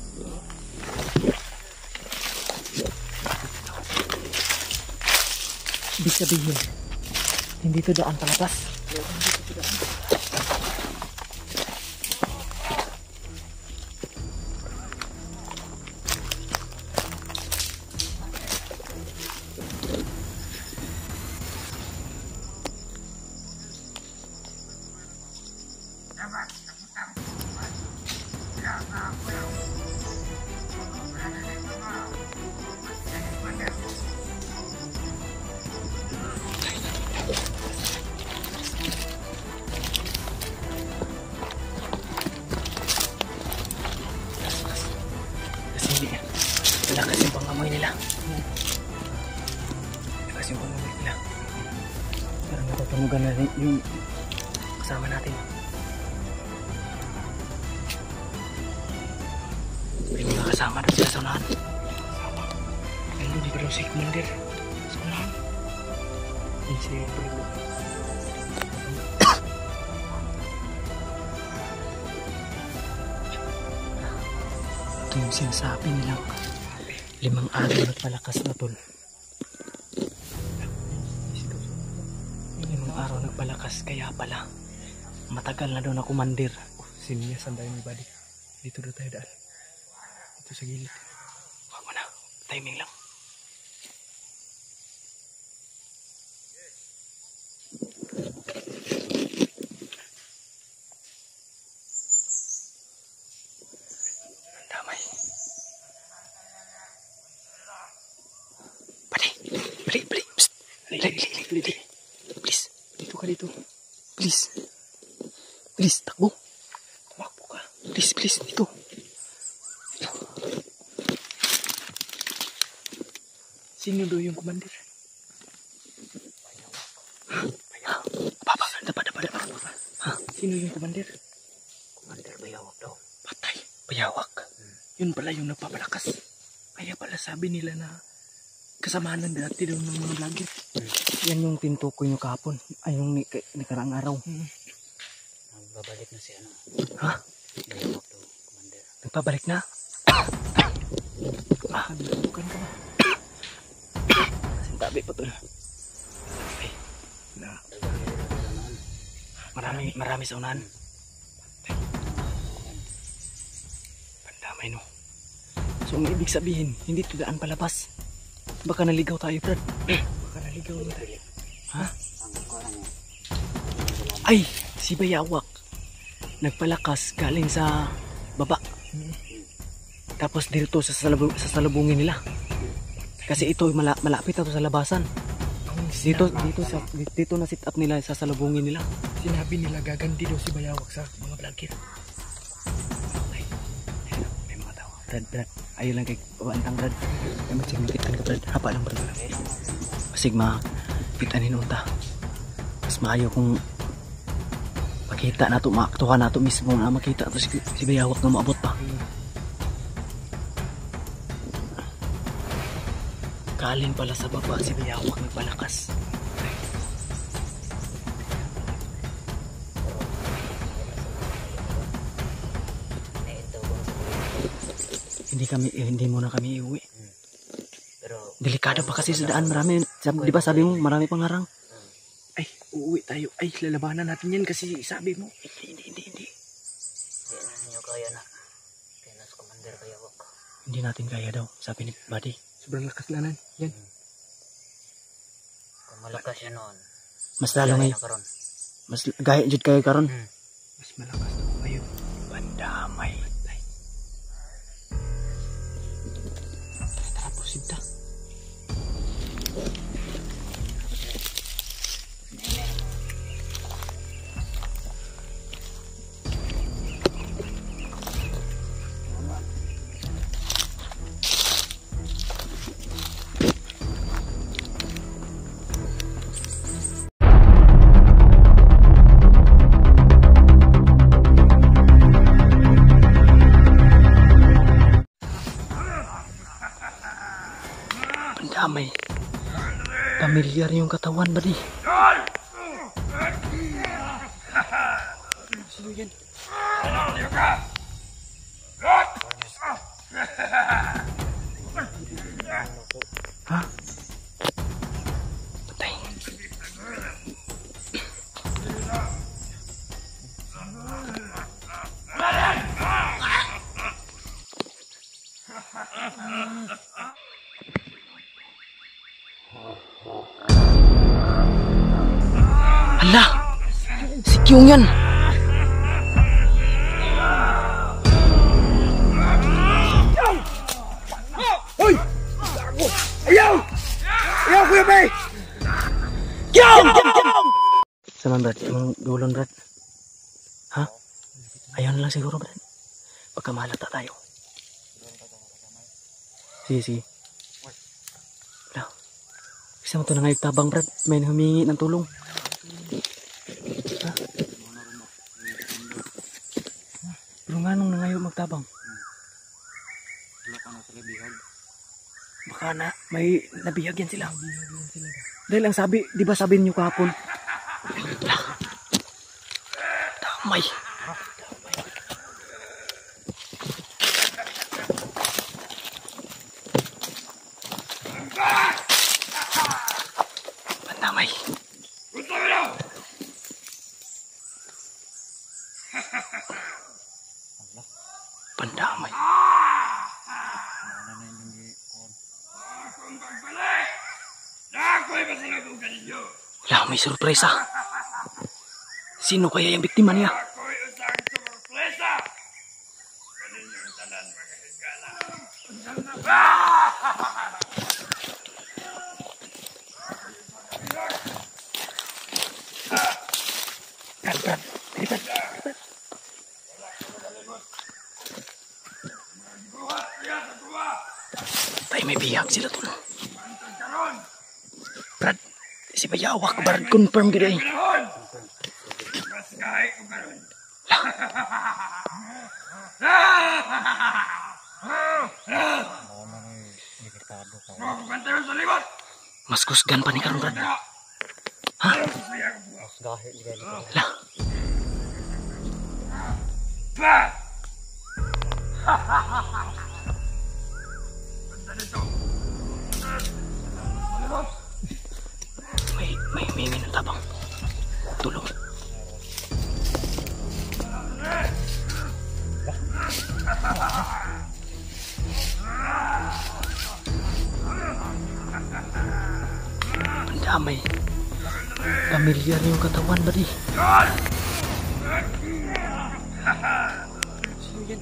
Speaker 2: ibig sabihin, hindi to daan palabas. Lakas yung pangamoy nila. Lakas yung pangamoy nila. Parang napapanggugan na rin yung kasama natin. May mga kasama doon sila sa unahan.
Speaker 1: Kasama. Ayun, di ba daw si Commander? Sa unahan. Yung si Brad.
Speaker 2: Ito yung sinasabi nilang 5 araw nagpalakas na tol. 5 araw nagpalakas, kaya pala matagal na daw na Commander.
Speaker 1: Sinyasan tayo ni Buddy. Dito daw tayo daan. Dito sa gilid.
Speaker 2: Wag mo na, timing lang. Damay. Bali. Psst. Dali. Please.
Speaker 1: Dito ka dito.
Speaker 2: Please, takbo.
Speaker 1: Tumakbo ka.
Speaker 2: Please, dito.
Speaker 1: Sino daw yung Commander?
Speaker 3: Sino yung commander?
Speaker 4: Commander Bayawak daw.
Speaker 3: Patay. Bayawak. Yun pala yung nagpapalakas. Kaya pala sabi nila na kasamahan dati daw ng mga vlogger.
Speaker 2: Yan yung tinutukoy nyo kahapon. Ay, yung nakaraang araw.
Speaker 4: Nagbabalik na si ano.
Speaker 2: Ha?
Speaker 4: Bayawak daw, Commander.
Speaker 2: Nagpabalik na?
Speaker 3: Bukan ka ba?
Speaker 2: Sintabi pa to. Marami sa unahan. Pandamay no. So ang ibig sabihin, hindi ito daan palabas. Baka naligaw tayo, Brad.
Speaker 3: Baka naligaw na tayo.
Speaker 2: Ha?
Speaker 4: Ang kuha niya.
Speaker 2: Ay, si Bayawak. Nagpalakas galing sa baba. Tapos dito sa salubungin nila. Kasi ito malapit na to sa labasan. Dito na sit up nila sa salubungin nila.
Speaker 3: Sinabi nila gaganti daw si Bayawak sa mga vlogger.
Speaker 2: Ay, may mga tao. Brad. Ayaw lang kay Wantang, Brad. Ay, makitan ka, Brad. Hapa lang, Brad. Masig makitan unta. Mas maayo kung makita na to, maaktuhan na to mismo na makita to si Bayawak na maabot pa. Galing pala sa baba si Bayawak nagpalakas. Hindi muna kami iuwi.
Speaker 4: Pero
Speaker 2: Delikado pa kasi sa daan, marami. Di ba sabi mo marami pang harang?
Speaker 3: Ay, uuwi tayo. Ay, lalabanan natin yan kasi sabi mo.
Speaker 2: Hindi.
Speaker 4: hindi na ninyo kaya na. Kaya na sa Commander Bayawak.
Speaker 2: Hindi natin kaya daw, sabi ni Buddy.
Speaker 3: Sobrang lakas lanan. Yan.
Speaker 4: Kung malakas siya noon.
Speaker 2: Mas lalo ngay,
Speaker 4: na karon.
Speaker 2: mas gaya jud kayo karon.
Speaker 3: Mas malakas ako ngayon.
Speaker 2: Pandamay.
Speaker 3: Tara po, sinta.
Speaker 2: Pandamay. Pamilyar yung katawan, Buddy.
Speaker 3: Sino yan?
Speaker 2: Ha? Patay. Hala! Si Kyung yan!
Speaker 3: Hoy! Ayaw! Ayaw, Kuya Bay!
Speaker 2: Saman, Brad, yung dulon, Brad. Ha? Ayaw na lang siguro, Brad. Pagka mahalata tayo. Sige. Wala. Isa mo ito na ngayog tabang, Brad. May humingi ng tulong. Ha? Pero nga nung nangayog magtabang. Baka na, may nabihag yan sila. Dahil ang sabi, di ba sabi niyo kahapon? Damay. Pandamay. Pandamay. Wala, may sorpresa. Sino kaya yung biktima niya? Brad. Tayo may bihag sila to. Brad, si Bayawak, Brad, confirm gila eh.
Speaker 3: Mas kusgan pa ni karon Brad. Ha? Lah. May humingi ng tabang. Tulong. Ang damay. Pamilyar yung katawan ba di? Sino yan?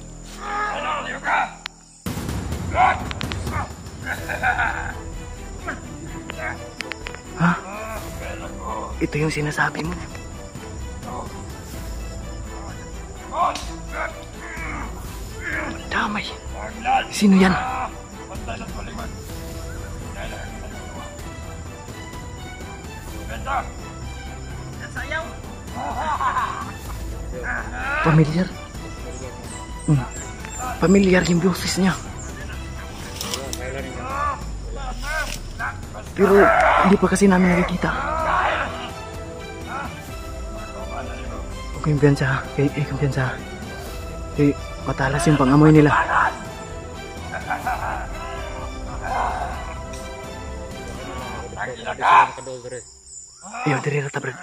Speaker 3: Ha? Ito yung sinasabi mo. Damay. Sino yan? Pamilyar. Pamilyar yung boses niya. Pero hindi pa kasi namin nakikita. Kumpiyansa, kumpiyansa. Matalas yung pangamoy nila. Ayo, diri rata Brad.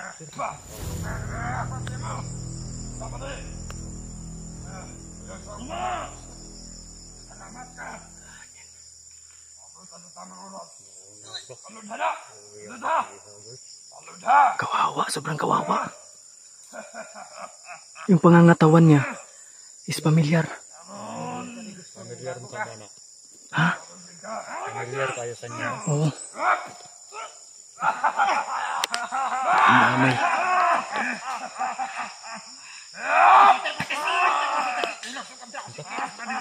Speaker 3: Kawawa, sobrang kawawa. Yung pangangatawan niya is pamilyar.
Speaker 2: Pamilyar mo sa anak.
Speaker 3: Ha?
Speaker 2: Pamilyar tayo sa niya.
Speaker 3: Oo. Ang dami.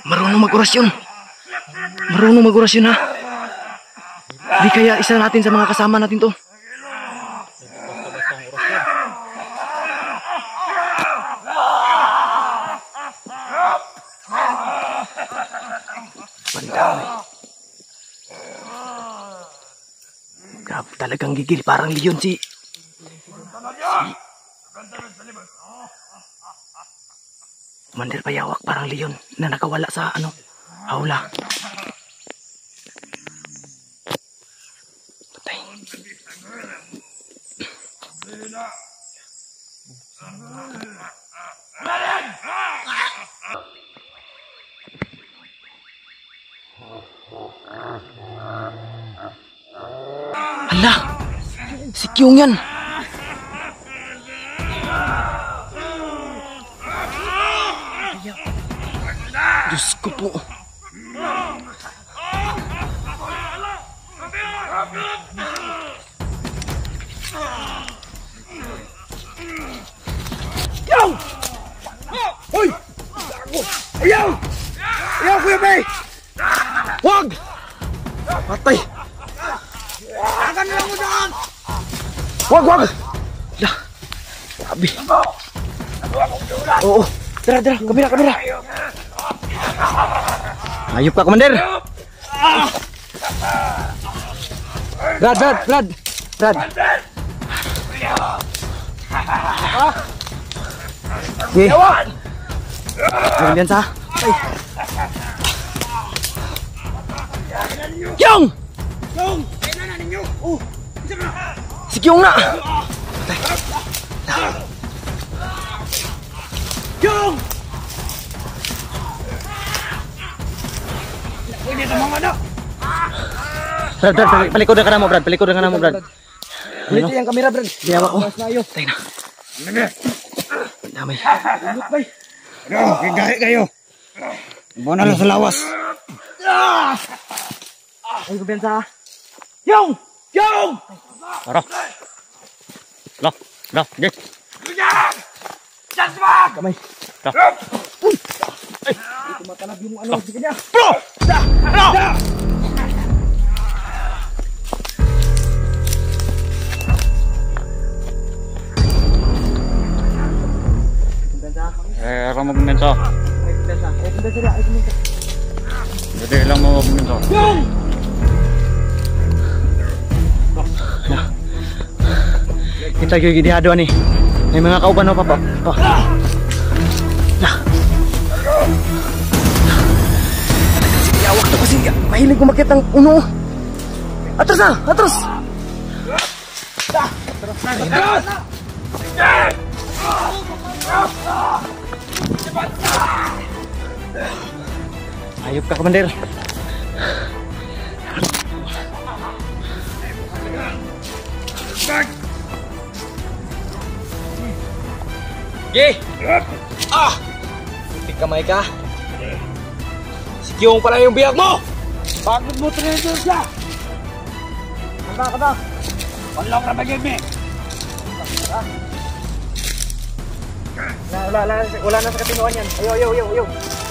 Speaker 3: Marunong mag-orasyon. Marunong mag-orasyon ha. Di kaya isa natin sa mga kasama natin to. Pandami. Grabe talagang gigil. Parang leon si Commander Payawak. Parang leon na nakawala sa hawla. Patay. Hala! Si Kyung yan! Diyos ko po! Kyung! Hoy! Ayaw! Ayaw, Kuya Bay! Wag! Patay! Akan lang mo doon! Wag! Lah! Grabe! Oo! Tara! Kamera! Ayup ka, Commander! Brad! Okay. Ayun sa. Kyung! Si Kyung na! Kyung! Brad, palikod ka na mo, Brad. Dito yung kamera, Brad. Diyawa ko. Tayo na. Damay.
Speaker 2: Gahi kayo. Buwan na sa lawas.
Speaker 3: Ay, kumpiyansa. Yung!
Speaker 2: Tara. Lah, gek.
Speaker 3: Kamay.
Speaker 2: Ay,
Speaker 3: tumatalab yung sige niya.
Speaker 2: bro!
Speaker 5: Alam mo kuminto. Jadi lang mo kuminto.
Speaker 2: Kita gyud gidi ado ani. May mga kauban pa pa. Yawak to kasi mahilig kumakit ang uno. Atras na! Atras! Ayop ka, Commander. Gi! Putik kamay ka. Si Kyung pala yung biyag mo! Bakit mo trinito siya? Handa ka na! Wala ka na bagay, wala na sa katinuan yan. Ayaw.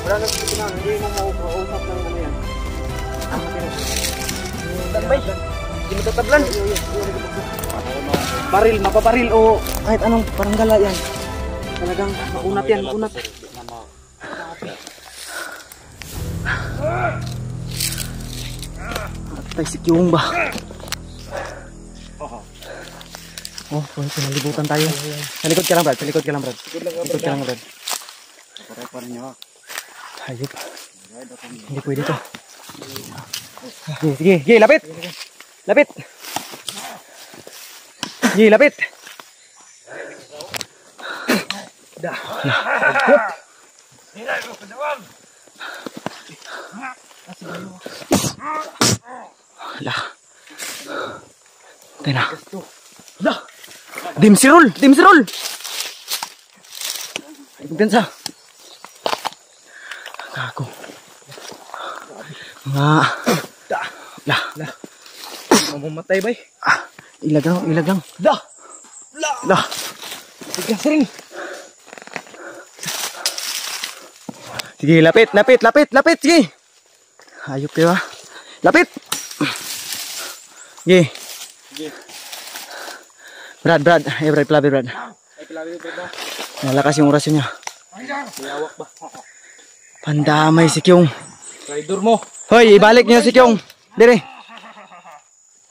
Speaker 2: Wala na sa katinuan. Hindi mo mauusap ng ano yan. Tambay. Hindi mo tatablan. Baril, mapabaril o kahit anong paranggala yan. Talagang makunat yan, makunat. Atay si Kyung ba? Oh, pinalibutan tayo. Sa likod ka lang, Brad. Likod ka lang, Brad. Hayop. Hindi pwede to. Sige, lapit. Sige, lapit. Lah. Tayo na. Lah. Dimsirol. Ay, kumpiyansa. Ako. Lah. Mamamatay ba? Ilagang. Lah. Tigang sering. Sige, lapit. Sige. Hayop kayo ha. Lapit. Sige. Brad. Brad. Nalakas yung orasyon niya. Pandamay si Kyung.
Speaker 3: Rider mo.
Speaker 2: Hoy, ibalik niyo si Kyung. Dire.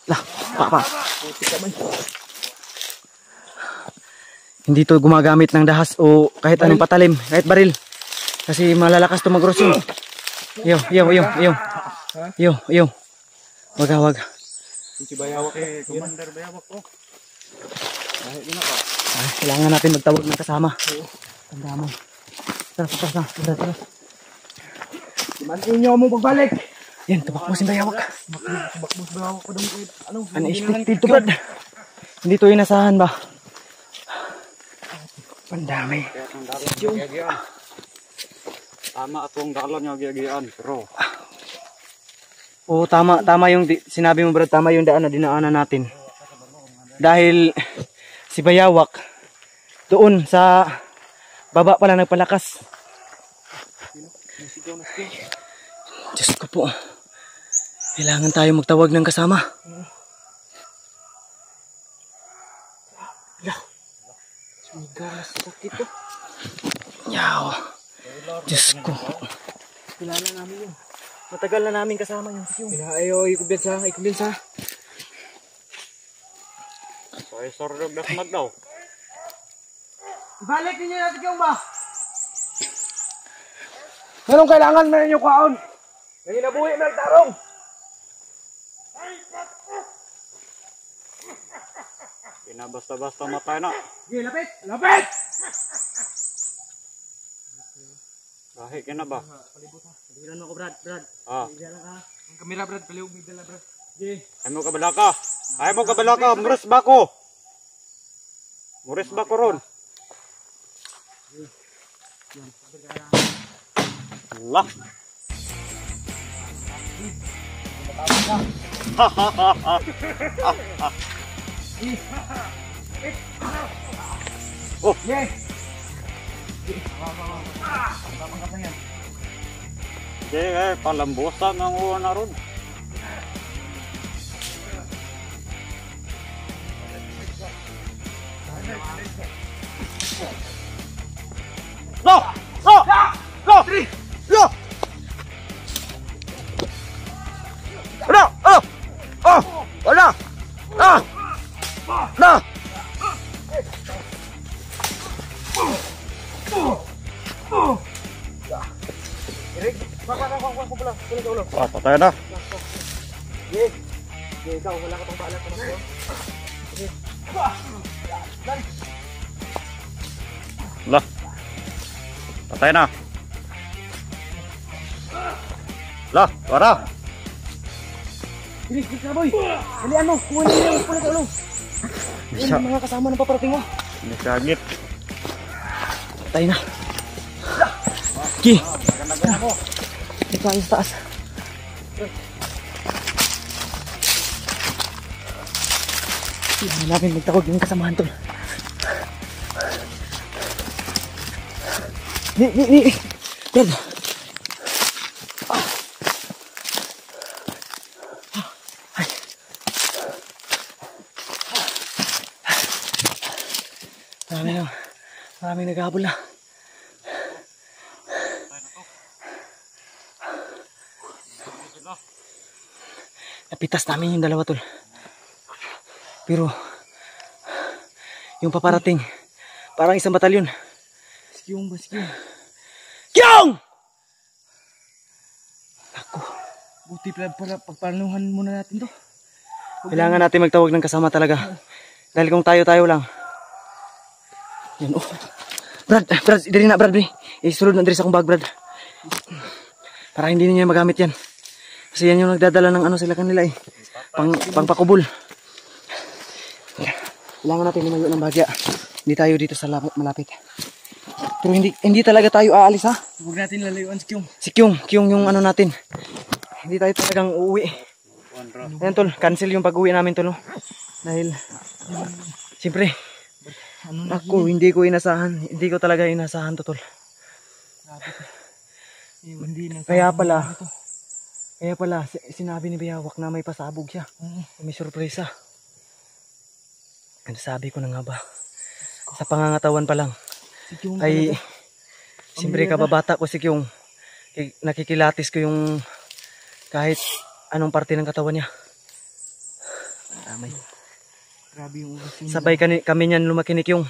Speaker 2: Lah, pa. Hindi to gumagamit ng dahas o kahit anong patalim, kahit baril. Kasi malalakas to mag-orasyon. Yo. Wag.
Speaker 3: Si Bayawak
Speaker 5: Commander Bayawak ko.
Speaker 2: Kailangan natin magtawag ng kasama. Tandaan mo. Tara.
Speaker 3: Imanin nyo mo pagbalik.
Speaker 2: Yan, tumakbo si Bayawak.
Speaker 3: Tumakbo si Bayawak pa daw.
Speaker 2: Unexpected to, Brad. Hindi to inasahan ba? Pandami.
Speaker 5: Tama atong dalan nga giyagian, pero
Speaker 2: Oo, tama yung sinabi mo, Brad. Tama yung daan na dinaanan natin. Dahil si Bayawak doon sa baba pala nagpalakas. Diyos ko po. Kailangan tayo magtawag ng kasama. Yaw. Diyos ko. Kilala namin yun. Matagal na namin kasama yung si Kyung.
Speaker 3: Ayaw, ikumbinsa.
Speaker 5: ay sorog na daw.
Speaker 2: Balik ninyo natin Kyung ba?
Speaker 3: Anong kailangan na ninyo kaon? Ngayon nabuhi na nagtarong.
Speaker 5: Basta-basta matay na.
Speaker 2: Sige, lapit!
Speaker 5: Kahit ka na ba?
Speaker 2: Palibutan mo ako, Brad.
Speaker 5: Ah.
Speaker 3: Ang kamera, Brad. Paliwag dala, Brad. Sige.
Speaker 5: Ay mo kabalaka. Muris ba ko? Ron. Allah. Oh,
Speaker 2: Yes!
Speaker 5: okay, palambusan ang una ron. No!
Speaker 2: Lo! Ano? Ano? Oh! Wala! Ah! Na!
Speaker 5: Ah, patay na.
Speaker 2: Ikaw, wala ka pang balat.
Speaker 5: Lah. Patay na. Lah, wala.
Speaker 2: Bilis, bilis na boy! Dalian mo! Kuha na yung pula sa ulo! Yan ang mga kasama ng paparating mo!
Speaker 5: Ini sagit.
Speaker 2: Tayo na! Ki! Ito ayos taas! Hindi namin magtawag yung kasamahan tol! Ni! Brad! Maraming naghahabol na. Napitas namin yung dalawa tol. Pero yung paparating parang isang batalyon. Baskiyong. Kyong! Ako, buti pala pagplanuhan muna natin to. Kailangan natin magtawag ng kasama talaga. Dahil kung tayo lang. Yan, oh. Brad, dali na Brad. Isulod na dali sa akong bag, Brad. Para hindi niya magamit yan. Kasi yan yung nagdadala ng ano sila kanila eh. Pangpakubol. Kailangan natin lumayo ng bagya. Hindi tayo dito sa malapit. Pero hindi talaga tayo aalis ha.
Speaker 3: Huwag natin lalayuan si Kyung.
Speaker 2: Si Kyung yung ano natin. Hindi tayo talagang uuwi. Ayan tol, cancel yung pag-uwi namin tol. Dahil, siyempre, ako, hindi ko talaga inasahan to tol. Kaya pala, sinabi ni Biyawak na may pasabog siya. May sorpresa. Ano sabi ko na nga ba? Sa pangangatawan pa lang. Ay, siyempre kababata ko si Kyung. Nakikilatis ko yung kahit anong parte ng katawan niya.
Speaker 3: Grabe yung uras yun.
Speaker 2: Sabay kami niyan lumaki ni Kyung.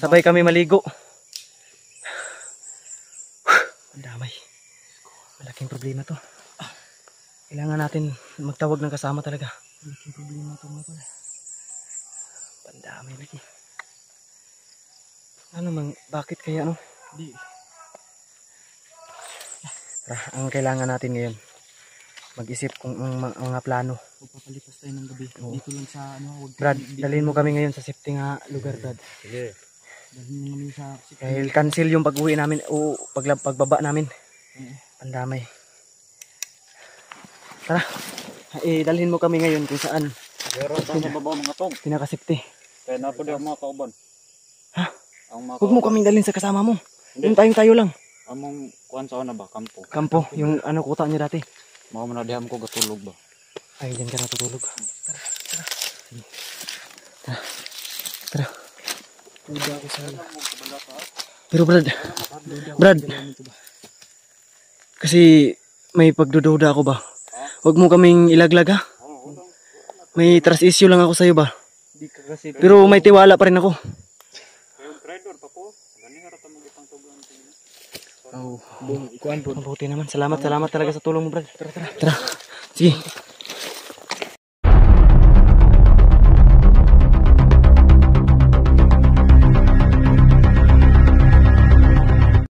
Speaker 2: Sabay kami maligo. Ang damay. Malaking problema to. Kailangan natin magtawag ng kasama talaga.
Speaker 3: Malaking problema to mga tol.
Speaker 2: Pandamay lagi. Ano mang, bakit kaya no?
Speaker 3: Di.
Speaker 2: Ang kailangan natin ngayon, mag-isip kung mga plano.
Speaker 3: Papalipas tayo ng gabi. Dito lang sa ano.
Speaker 2: Brad, dalhin mo kami ngayon sa safety nga lugar, Brad.
Speaker 5: Sige.
Speaker 3: Dalhin mo kami sa...
Speaker 2: Dahil cancel yung pag-uwi namin o pagbaba namin. Pandamay. Tara, dalhin mo kami ngayon kung saan.
Speaker 5: Pero sa baba mga tog.
Speaker 2: Pinaka-safety.
Speaker 5: Kaya na po di ang mga kauban.
Speaker 2: Ha?
Speaker 5: Ang mga
Speaker 2: Huwag mo kaming dalhin sa kasama mo. Yung tayo lang.
Speaker 5: among kuan sa una ba kampo.
Speaker 2: Kampo, yung ano kuta niya dati.
Speaker 5: Mao man na diham ko gatulog ba.
Speaker 2: Ay, dyan ka natutulog. Tara.
Speaker 3: Puda ako sa...
Speaker 2: Pero Brad, kasi may pagdududa ako ba? Huwag mo kaming ilaglag ha? May trust issue lang ako sa'yo ba?
Speaker 3: Di ka kasi...
Speaker 2: Pero may tiwala pa rin ako.
Speaker 5: Trader pa po. Gani nga rata mo gitang tugan.
Speaker 3: Oh, kuan po.
Speaker 2: Mabuti naman. Salamat talaga sa tulong mo, Brad. Tara. Sige.